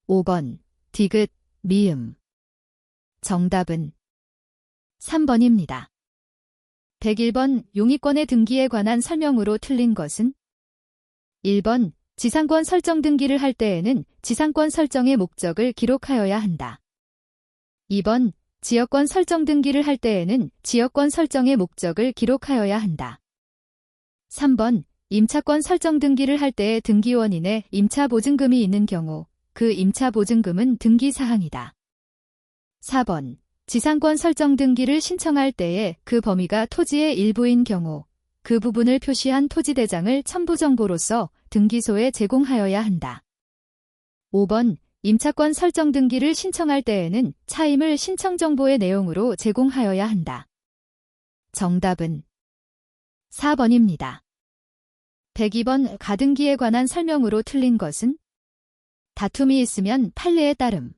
5번 디귿, 미음. 정답은 3번입니다. 101번 용의권의 등기에 관한 설명으로 틀린 것은 1번 지상권 설정 등기를 할 때에는 지상권 설정의 목적을 기록하여야 한다. 2번 지역권 설정 등기를 할 때에는 지역권 설정의 목적을 기록하여야 한다. 3번 임차권 설정 등기를 할 때의 등기원인의 임차보증금이 있는 경우 그 임차보증금은 등기사항이다. 4번 지상권 설정 등기를 신청할 때에 그 범위가 토지의 일부인 경우 그 부분을 표시한 토지대장을 첨부정보로서 등기소에 제공하여야 한다. 5번 임차권 설정 등기를 신청할 때에는 차임을 신청정보의 내용으로 제공하여야 한다. 정답은 4번입니다. 102번 가등기에 관한 설명으로 틀린 것은 다툼이 있으면 판례에 따름.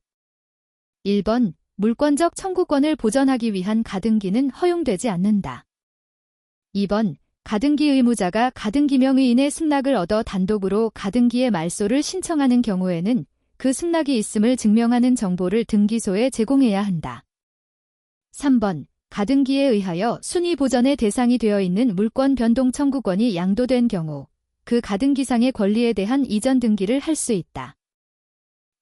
1번 물권적 청구권을 보전하기 위한 가등기는 허용되지 않는다. 2번 가등기 의무자가 가등기 명의인의 승낙을 얻어 단독으로 가등기의 말소를 신청하는 경우에는 그 승낙이 있음을 증명하는 정보를 등기소에 제공해야 한다. 3번 가등기에 의하여 순위 보전의 대상이 되어 있는 물권 변동 청구권이 양도된 경우 그 가등기상의 권리에 대한 이전 등기를 할 수 있다.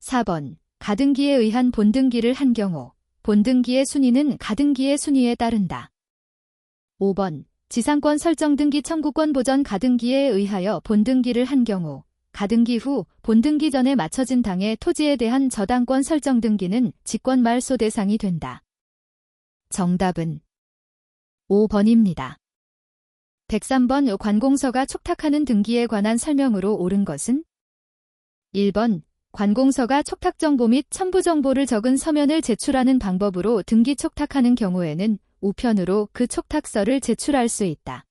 4번 가등기에 의한 본등기를 한 경우 본등기의 순위는 가등기의 순위에 따른다. 5번 지상권 설정 등기 청구권 보전 가등기에 의하여 본등기를 한 경우 가등기 후 본등기 전에 맞춰진 당의 토지에 대한 저당권 설정 등기는 직권 말소 대상이 된다. 정답은 5번입니다. 103번 관공서가 촉탁하는 등기에 관한 설명으로 옳은 것은 1번 관공서가 촉탁정보 및 첨부정보를 적은 서면을 제출하는 방법으로 등기 촉탁하는 경우에는 우편으로 그 촉탁서를 제출할 수 있다.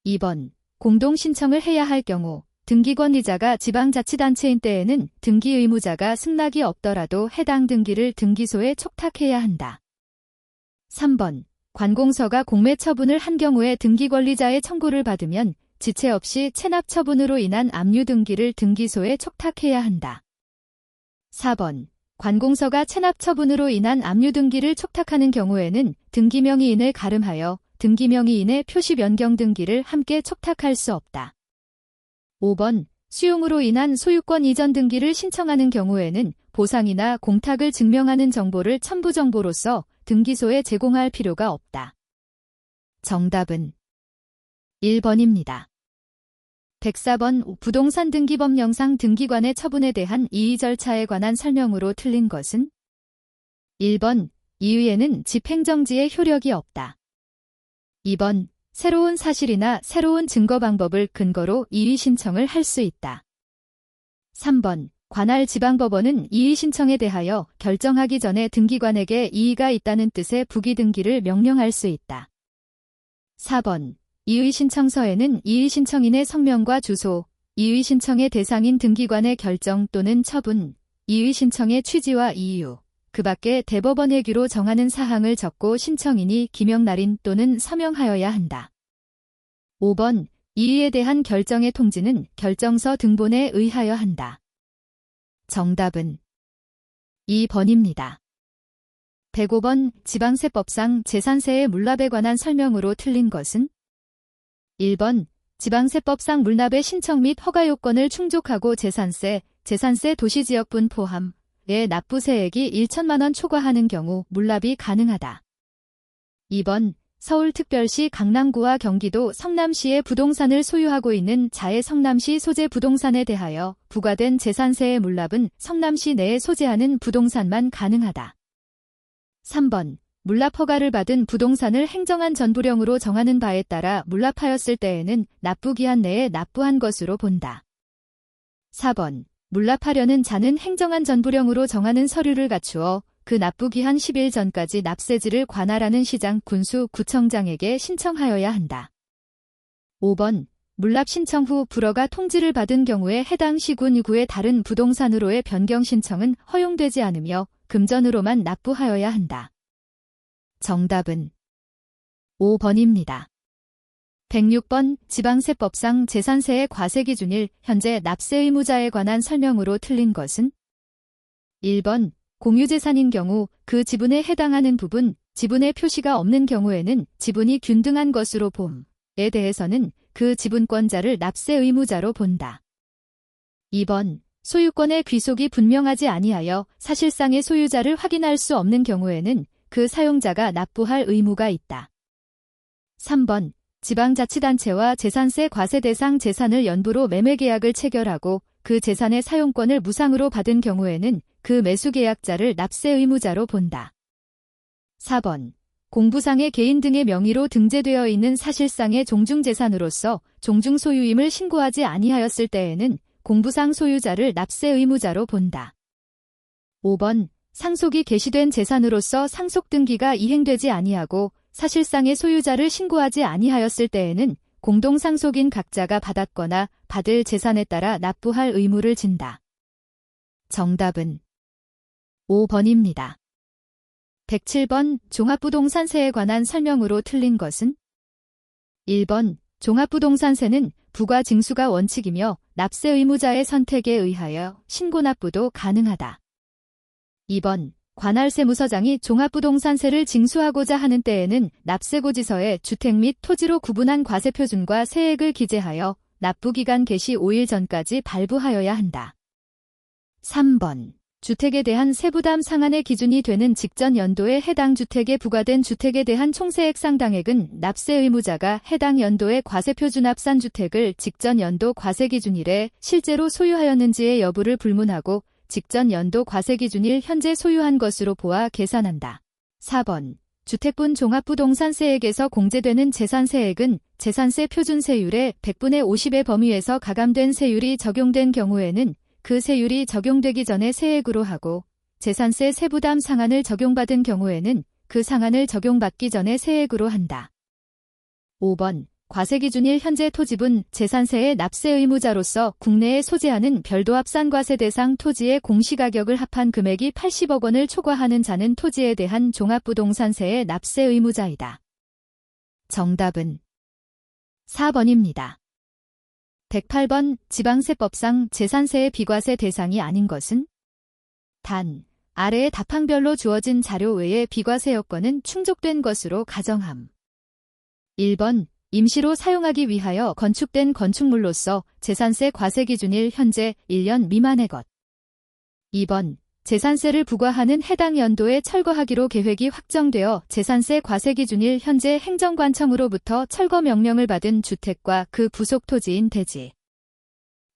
2번 공동신청을 해야 할 경우 등기권리자가 지방자치단체인 때에는 등기 의무자가 승낙이 없더라도 해당 등기를 등기소에 촉탁해야 한다. 3번 관공서가 공매 처분을 한 경우에 등기권리자의 청구를 받으면 지체 없이 체납 처분으로 인한 압류 등기를 등기소에 촉탁해야 한다. 4번 관공서가 체납 처분으로 인한 압류 등기를 촉탁하는 경우에는 등기명의인을 가름하여 등기명의인의 표시 변경 등기를 함께 촉탁할 수 없다. 5번 수용으로 인한 소유권 이전 등기를 신청하는 경우에는 보상이나 공탁을 증명하는 정보를 첨부 정보로서 등기소에 제공할 필요가 없다. 정답은 1번입니다. 104번 부동산 등기법 영상 등기관의 처분에 대한 이의 절차에 관한 설명으로 틀린 것은? 1번 이의에는 집행정지의 효력이 없다. 2번 새로운 사실이나 새로운 증거 방법을 근거로 이의 신청을 할 수 있다. 3번 관할 지방법원은 이의 신청에 대하여 결정하기 전에 등기관에게 이의가 있다는 뜻의 부기등기를 명령할 수 있다. 4번 이의 신청서에는 이의 신청인의 성명과 주소, 이의 신청의 대상인 등기관의 결정 또는 처분, 이의 신청의 취지와 이유, 그 밖에 대법원 회규로 정하는 사항을 적고 신청인이 기명 날인 또는 서명하여야 한다. 5번 이의에 대한 결정의 통지는 결정서 등본에 의하여 한다. 정답은 2번입니다. 105번 지방세법상 재산세의 물납에 관한 설명으로 틀린 것은? 1번 지방세법상 물납의 신청 및 허가 요건을 충족하고 재산세 도시지역분 포함의 납부세액이 1천만 원 초과하는 경우 물납이 가능하다. 2번 서울특별시 강남구와 경기도 성남시의 부동산을 소유하고 있는 자의 성남시 소재 부동산에 대하여 부과된 재산세의 물납은 성남시 내에 소재하는 부동산만 가능하다. 3번 물납 허가를 받은 부동산을 행정안 전부령으로 정하는 바에 따라 물납하였을 때에는 납부기한 내에 납부한 것으로 본다. 4번 물납하려는 자는 행정안 전부령으로 정하는 서류를 갖추어 그 납부기한 10일 전까지 납세지를 관할하는 시장, 군수, 구청장에게 신청하여야 한다. 5번 물납 신청 후 불허가 통지를 받은 경우에 해당 시군 구의 다른 부동산으로의 변경 신청은 허용되지 않으며 금전으로만 납부하여야 한다. 정답은 5번입니다. 106번 지방세법상 재산세의 과세기준일 현재 납세 의무자에 관한 설명으로 틀린 것은? 1번 공유재산인 경우 그 지분에 해당하는 부분, 지분의 표시가 없는 경우에는 지분이 균등한 것으로 봄에 대해서는 그 지분권자를 납세 의무자로 본다. 2번 소유권의 귀속이 분명하지 아니하여 사실상의 소유자를 확인할 수 없는 경우에는 그 사용자가 납부할 의무가 있다. 3번 지방자치단체와 재산세 과세 대상 재산을 연부로 매매계약을 체결하고 그 재산의 사용권을 무상으로 받은 경우에는 그 매수계약자를 납세 의무자로 본다. 4번 공부상의 개인 등의 명의로 등재되어 있는 사실상의 종중재산으로서 종중소유임을 신고하지 아니하였을 때에는 공부상 소유자를 납세 의무자로 본다. 5번 상속이 개시된 재산으로서 상속등기가 이행되지 아니하고 사실상의 소유자를 신고하지 아니하였을 때에는 공동상속인 각자가 받았거나 받을 재산에 따라 납부할 의무를 진다. 정답은 5번입니다. 107번 종합부동산세에 관한 설명으로 틀린 것은? 1번 종합부동산세는 부과 징수가 원칙이며 납세 의무자의 선택에 의하여 신고납부도 가능하다. 2번 관할세무서장이 종합부동산세를 징수하고자 하는 때에는 납세고지서에 주택 및 토지로 구분한 과세표준과 세액을 기재하여 납부기간 개시 5일 전까지 발부하여야 한다. 3번 주택에 대한 세부담 상한의 기준이 되는 직전 연도에 해당 주택에 부과된 주택에 대한 총세액 상당액은 납세 의무자가 해당 연도에 과세표준 합산 주택을 직전 연도 과세기준일에 실제로 소유하였는지의 여부를 불문하고 직전 연도 과세기준일 현재 소유한 것으로 보아 계산한다. 4번 주택분 종합부동산세액에서 공제되는 재산세액은 재산세 표준세율의 100분의 50의 범위에서 가감된 세율이 적용된 경우에는 그 세율이 적용되기 전에 세액으로 하고 재산세 세부담 상한을 적용받은 경우에는 그 상한을 적용받기 전에 세액으로 한다. 5번 과세기준일 현재 토지분 재산세의 납세 의무자로서 국내에 소재하는 별도 합산과세 대상 토지의 공시가격을 합한 금액이 80억 원을 초과하는 자는 토지에 대한 종합부동산세의 납세 의무자이다. 정답은 4번입니다. 108번 지방세법상 재산세의 비과세 대상이 아닌 것은? 단, 아래의 답항별로 주어진 자료 외에 비과세 요건은 충족된 것으로 가정함. 1번 임시로 사용하기 위하여 건축된 건축물로서 재산세 과세 기준일 현재 1년 미만의 것. 2번. 재산세를 부과하는 해당 연도에 철거하기로 계획이 확정되어 재산세 과세 기준일 현재 행정관청으로부터 철거 명령을 받은 주택과 그 부속 토지인 대지.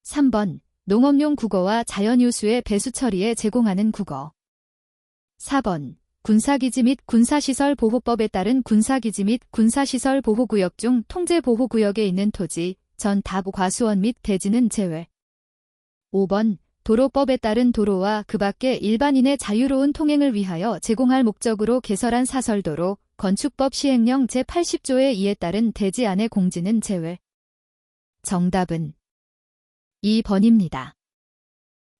3번. 농업용 국어와 자연유수의 배수 처리에 제공하는 국어. 4번. 군사기지 및 군사시설 보호법에 따른 군사기지 및 군사시설 보호구역 중 통제보호구역에 있는 토지, 전 답 과수원 및 대지는 제외. 5번. 도로법에 따른 도로와 그 밖의 일반인의 자유로운 통행을 위하여 제공할 목적으로 개설한 사설도로, 건축법 시행령 제80조의 2에 따른 대지 안의 공지는 제외. 정답은 2번입니다.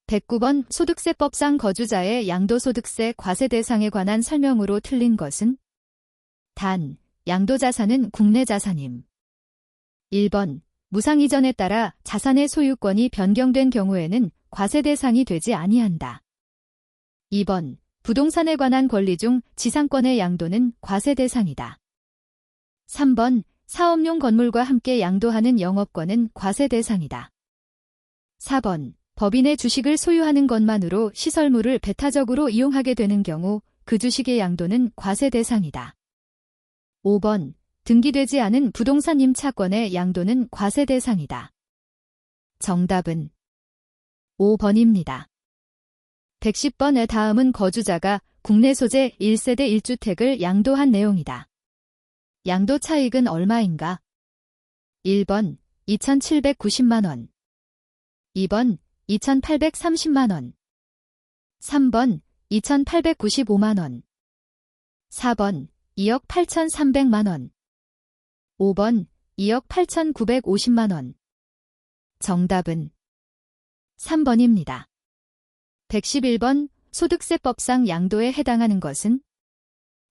109번 소득세법상 거주자의 양도소득세 과세 대상에 관한 설명으로 틀린 것은? 단, 양도자산은 국내 자산임. 1번, 무상 이전에 따라 자산의 소유권이 변경된 경우에는 과세 대상이 되지 아니한다. 2번, 부동산에 관한 권리 중 지상권의 양도는 과세 대상이다. 3번, 사업용 건물과 함께 양도하는 영업권은 과세 대상이다. 4번, 법인의 주식을 소유하는 것만으로 시설물을 배타적으로 이용하게 되는 경우 그 주식의 양도는 과세 대상이다. 5번, 등기되지 않은 부동산 임차권의 양도는 과세 대상이다. 정답은 5번입니다. 110번의 다음은 거주자가 국내 소재 1세대 1주택을 양도한 내용이다. 양도 차익은 얼마인가? 1번 2,790만원 2번 2,830만원 3번 2,895만원 4번 2억 8,300만원 5번 2억 8,950만원 정답은 3번입니다. 111번 소득세법상 양도에 해당하는 것은?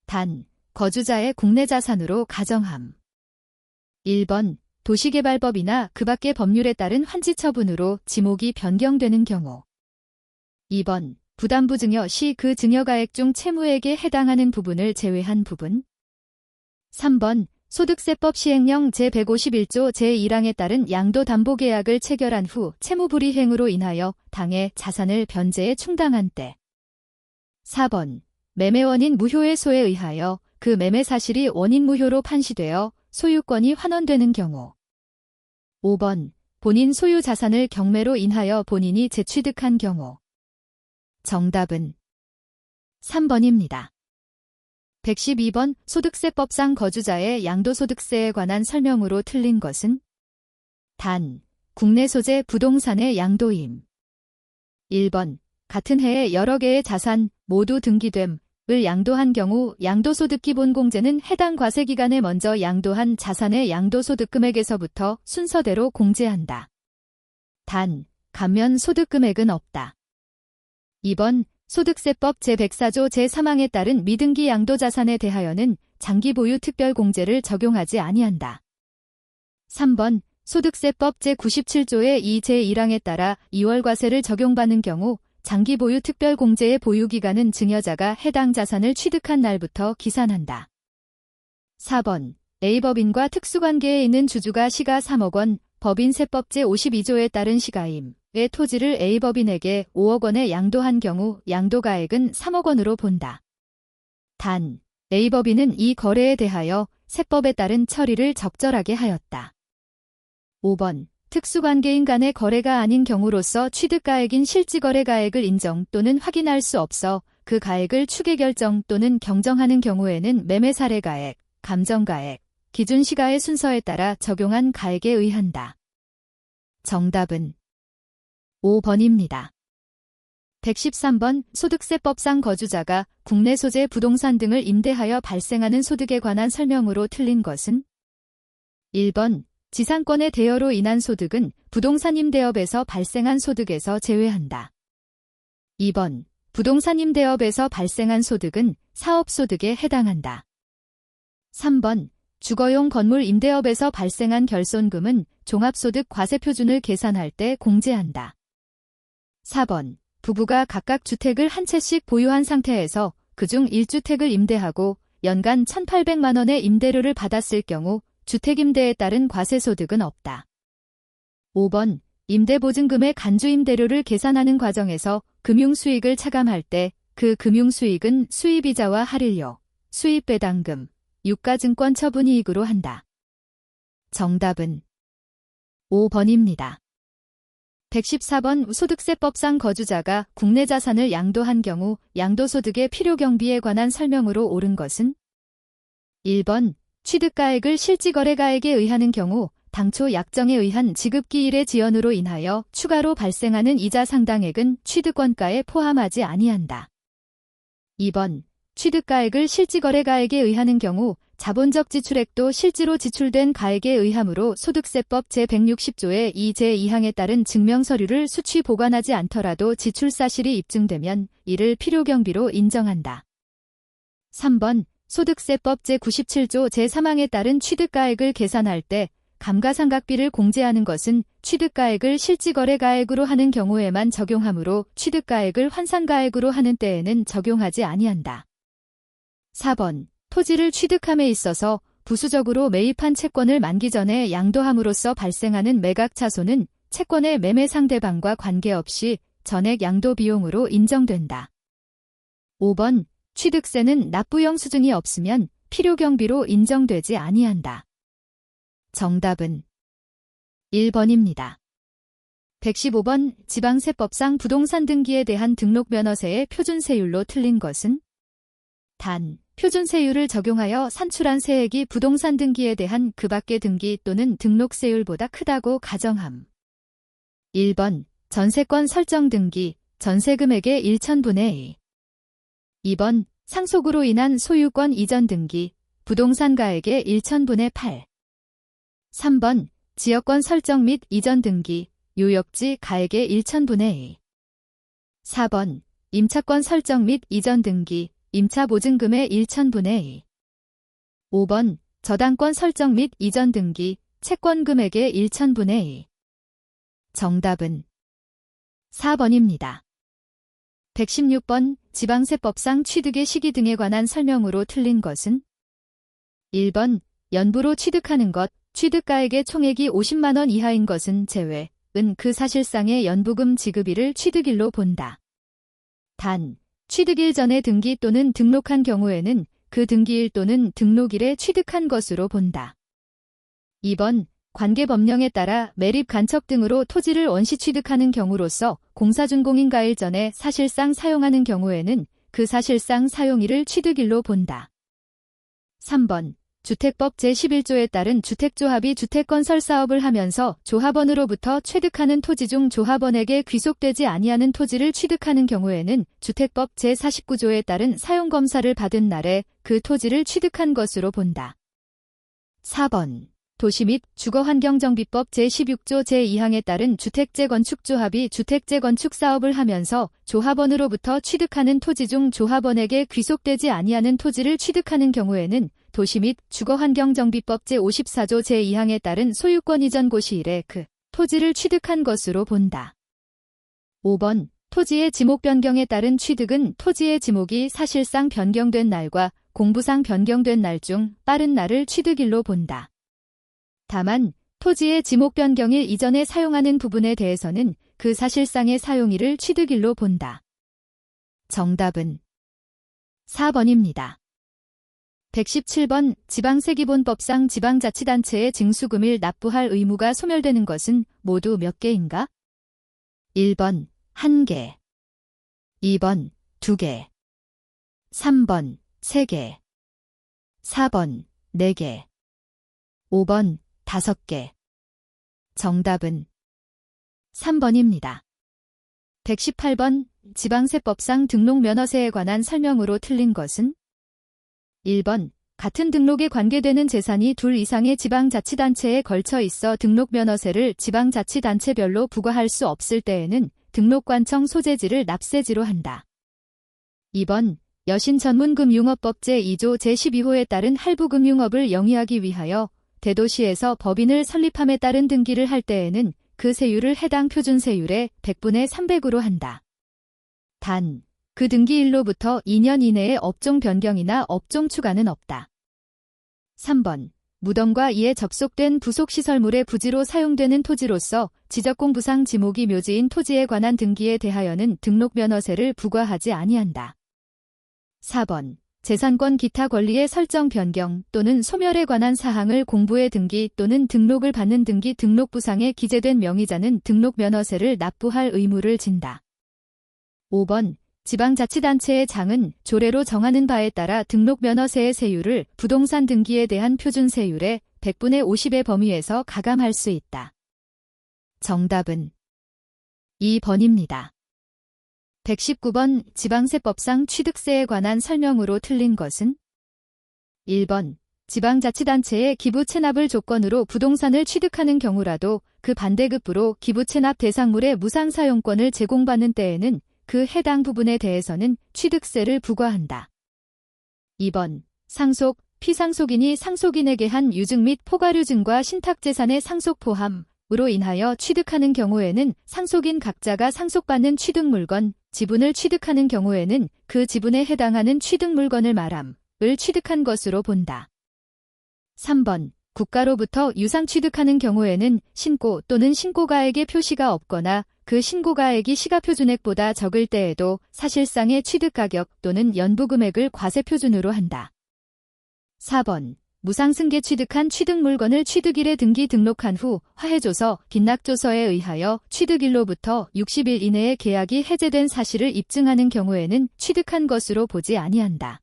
단, 거주자의 국내 자산으로 가정함. 1번 도시개발법이나 그 밖의 법률에 따른 환지처분으로 지목이 변경되는 경우. 2번 부담부 증여 시 그 증여가액 중 채무액에 해당하는 부분을 제외한 부분. 3번 소득세법 시행령 제151조 제1항에 따른 양도담보계약을 체결한 후 채무불이행으로 인하여 당해 자산을 변제에 충당한 때. 4번 매매원인 무효의소에 의하여 그 매매 사실이 원인 무효로 판시되어 소유권이 환원되는 경우. 5번 본인 소유 자산을 경매로 인하여 본인이 재취득한 경우. 정답은 3번입니다. 112번 소득세법상 거주자의 양도소득세에 관한 설명으로 틀린 것은? 단, 국내 소재 부동산의 양도임. 1번, 같은 해에 여러 개의 자산 모두 등기됨을 양도한 경우 양도소득기본공제는 해당 과세기간에 먼저 양도한 자산의 양도소득금액에서부터 순서대로 공제한다. 단, 감면 소득금액은 없다. 2번, 소득세법 제104조 제3항에 따른 미등기 양도자산에 대하여는 장기보유 특별공제를 적용하지 아니한다. 3번, 소득세법 제97조의 2 제1항에 따라 2월 과세를 적용받는 경우 장기보유 특별공제의 보유기간은 증여자가 해당 자산을 취득한 날부터 기산한다. 4번, A법인과 특수관계에 있는 주주가 시가 3억 원, 법인세법 제52조에 따른 시가임. 의 토지를 A법인에게 5억 원에 양도한 경우 양도가액은 3억 원으로 본다. 단, A법인은 이 거래에 대하여 세법에 따른 처리를 적절하게 하였다. 5번, 특수관계인 간의 거래가 아닌 경우로서 취득가액인 실지거래가액을 인정 또는 확인할 수 없어 그 가액을 추계결정 또는 경정하는 경우에는 매매사례가액, 감정가액, 기준시가의 순서에 따라 적용한 가액에 의한다. 정답은 5번입니다. 113번 소득세법상 거주자가 국내 소재 부동산 등을 임대하여 발생하는 소득에 관한 설명으로 틀린 것은? 1번 지상권의 대여로 인한 소득은 부동산 임대업에서 발생한 소득에서 제외한다. 2번 부동산 임대업에서 발생한 소득은 사업소득에 해당한다. 3번 주거용 건물 임대업에서 발생한 결손금은 종합소득 과세표준을 계산할 때 공제한다. 4번 부부가 각각 주택을 한 채씩 보유한 상태에서 그중 1주택을 임대하고 연간 1,800만 원의 임대료를 받았을 경우 주택임대에 따른 과세소득은 없다. 5번 임대보증금의 간주임대료를 계산하는 과정에서 금융수익을 차감할 때 그 금융수익은 수입이자와 할인료, 수입배당금, 유가증권 처분이익으로 한다. 정답은 5번입니다. 114번 소득세법상 거주자가 국내 자산을 양도한 경우 양도소득의 필요경비에 관한 설명으로 옳은 것은 1번 취득가액을 실지거래가액에 의하는 경우 당초 약정에 의한 지급기일의 지연으로 인하여 추가로 발생하는 이자 상당액은 취득원가에 포함하지 아니한다. 2번 취득가액을 실지거래가액에 의하는 경우 자본적 지출액도 실제로 지출된 가액에 의하므로 소득세법 제160조의 2제 2항에 따른 증명서류를 수취 보관하지 않더라도 지출사실이 입증되면 이를 필요경비로 인정한다. 3번 소득세법 제97조 제3항에 따른 취득가액을 계산할 때 감가상각비를 공제하는 것은 취득가액을 실지거래가액으로 하는 경우에만 적용하므로 취득가액을 환산가액으로 하는 때에는 적용하지 아니한다. 4번 토지를 취득함에 있어서 부수적으로 매입한 채권을 만기 전에 양도함으로써 발생하는 매각차손은 채권의 매매 상대방과 관계없이 전액 양도 비용으로 인정된다. 5번 취득세는 납부 영수증이 없으면 필요경비로 인정되지 아니한다. 정답은 1번입니다. 115번 지방세법상 부동산 등기에 대한 등록면허세의 표준세율로 틀린 것은 단, 표준세율을 적용하여 산출한 세액이 부동산 등기에 대한 그 밖의 등기 또는 등록세율보다 크다고 가정함. 1번 전세권 설정 등기, 전세금액의 1,000분의 2. 2번 상속으로 인한 소유권 이전 등기, 부동산가액의 1,000분의 8. 3번 지역권 설정 및 이전 등기, 요역지 가액의 1,000분의 2. 4번 임차권 설정 및 이전 등기, 임차보증금의 1,000분의 2. 5번 저당권 설정 및 이전 등기, 채권금액의 1,000분의 2. 정답은 4번입니다. 116번 지방세법상 취득의 시기 등에 관한 설명으로 틀린 것은 1번 연부로 취득하는 것, 취득가액의 총액이 50만 원 이하인 것은 제외, 은 그 사실상의 연부금 지급일을 취득일로 본다. 단, 취득일 전에 등기 또는 등록한 경우에는 그 등기일 또는 등록일에 취득한 것으로 본다. 2번 관계법령에 따라 매립 간척 등으로 토지를 원시 취득하는 경우로서 공사준공인가일 전에 사실상 사용하는 경우에는 그 사실상 사용일을 취득일로 본다. 3번 주택법 제11조에 따른 주택조합이 주택건설 사업을 하면서 조합원으로부터 취득하는 토지 중 조합원에게 귀속되지 아니하는 토지를 취득하는 경우에는 주택법 제49조에 따른 사용검사를 받은 날에 그 토지를 취득한 것으로 본다. 4번 도시 및 주거환경정비법 제16조 제2항에 따른 주택재건축조합이 주택재건축사업을 하면서 조합원으로부터 취득하는 토지 중 조합원에게 귀속되지 아니하는 토지를 취득하는 경우에는 도시 및 주거환경정비법 제54조 제2항에 따른 소유권 이전 고시일에 그 토지를 취득한 것으로 본다. 5번 토지의 지목 변경에 따른 취득은 토지의 지목이 사실상 변경된 날과 공부상 변경된 날 중 빠른 날을 취득일로 본다. 다만 토지의 지목 변경일 이전에 사용하는 부분에 대해서는 그 사실상의 사용일을 취득일로 본다. 정답은 4번입니다. 117번 지방세기본법상 지방자치단체에 징수금일 납부할 의무가 소멸되는 것은 모두 몇 개인가? 1번 1개, 2번 2개, 3번 3개, 4번 4개, 5번 5개. 정답은 3번입니다. 118번 지방세법상 등록면허세에 관한 설명으로 틀린 것은 1번 같은 등록에 관계되는 재산이 둘 이상의 지방자치단체에 걸쳐 있어 등록면허세를 지방자치단체별로 부과할 수 없을 때에는 등록관청 소재지를 납세지로 한다. 2번 여신전문금융업법 제2조 제12호에 따른 할부금융업을 영위하기 위하여 대도시에서 법인을 설립함에 따른 등기를 할 때에는 그 세율을 해당 표준세율의 100분의 300으로 한다. 단, 그 등기일로부터 2년 이내에 업종 변경이나 업종 추가는 없다. 3번 무덤과 이에 접속된 부속시설물의 부지로 사용되는 토지로서 지적공부상 지목이 묘지인 토지에 관한 등기에 대하여는 등록면허세를 부과하지 아니한다. 4번. 재산권 기타 권리의 설정 변경 또는 소멸에 관한 사항을 공부의 등기 또는 등록을 받는 등기 등록부상에 기재된 명의자는 등록면허세를 납부할 의무를 진다. 5번. 지방자치단체의 장은 조례로 정하는 바에 따라 등록면허세의 세율을 부동산 등기에 대한 표준세율의 100분의 50의 범위에서 가감할 수 있다. 정답은 2번입니다. 119번 지방세법상 취득세에 관한 설명으로 틀린 것은 1번 지방자치단체의 기부 체납을 조건으로 부동산을 취득하는 경우라도 그 반대급부로 기부 체납 대상물의 무상사용권을 제공받는 때에는 그 해당 부분에 대해서는 취득세를 부과한다. 2번 상속, 피상속인이 상속인에게 한 유증 및 포괄유증과 신탁재산의 상속 포함으로 인하여 취득하는 경우에는 상속인 각자가 상속받는 취득물건, 지분을 취득하는 경우에는 그 지분에 해당하는 취득물건을 말함을 취득한 것으로 본다. 3번 국가로부터 유상 취득하는 경우에는 신고 또는 신고가액의 표시가 없거나 그 신고가액이 시가표준액보다 적을 때에도 사실상의 취득가격 또는 연부금액을 과세표준으로 한다. 4번 무상승계 취득한 취득물건을 취득일에 등기 등록한 후 화해조서, 빈낙조서에 의하여 취득일로부터 60일 이내에 계약이 해제된 사실을 입증하는 경우에는 취득한 것으로 보지 아니한다.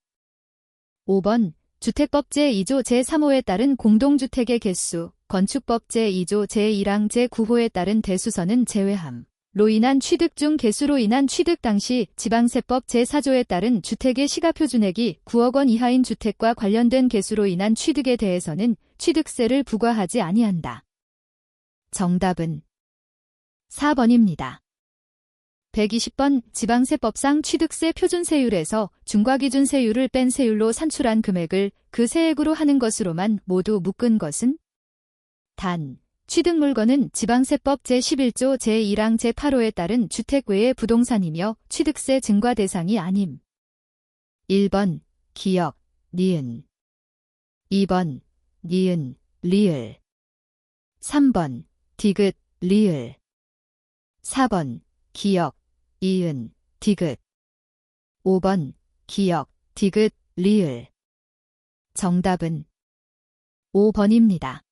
5번 주택법 제2조 제3호에 따른 공동주택의 개수, 건축법 제2조 제1항 제9호에 따른 대수선은 제외함.로 인한 취득 중 개수로 인한 취득 당시 지방세법 제4조에 따른 주택의 시가표준액이 9억 원 이하인 주택과 관련된 개수로 인한 취득에 대해서는 취득세를 부과하지 아니한다. 정답은 4번입니다. 120번 지방세법상 취득세 표준세율에서 중과기준세율을 뺀 세율로 산출한 금액을 그 세액으로 하는 것으로만 모두 묶은 것은 단. 취득물건은 지방세법 제11조 제1항 제8호에 따른 주택 외의 부동산이며 취득세 증가 대상이 아님. 1번 기역, 니은 2번 니은, 리을 3번 디귿, 리을 4번 기역, 이은, 디귿 5번 기역, 디귿, 리을 정답은 5번입니다.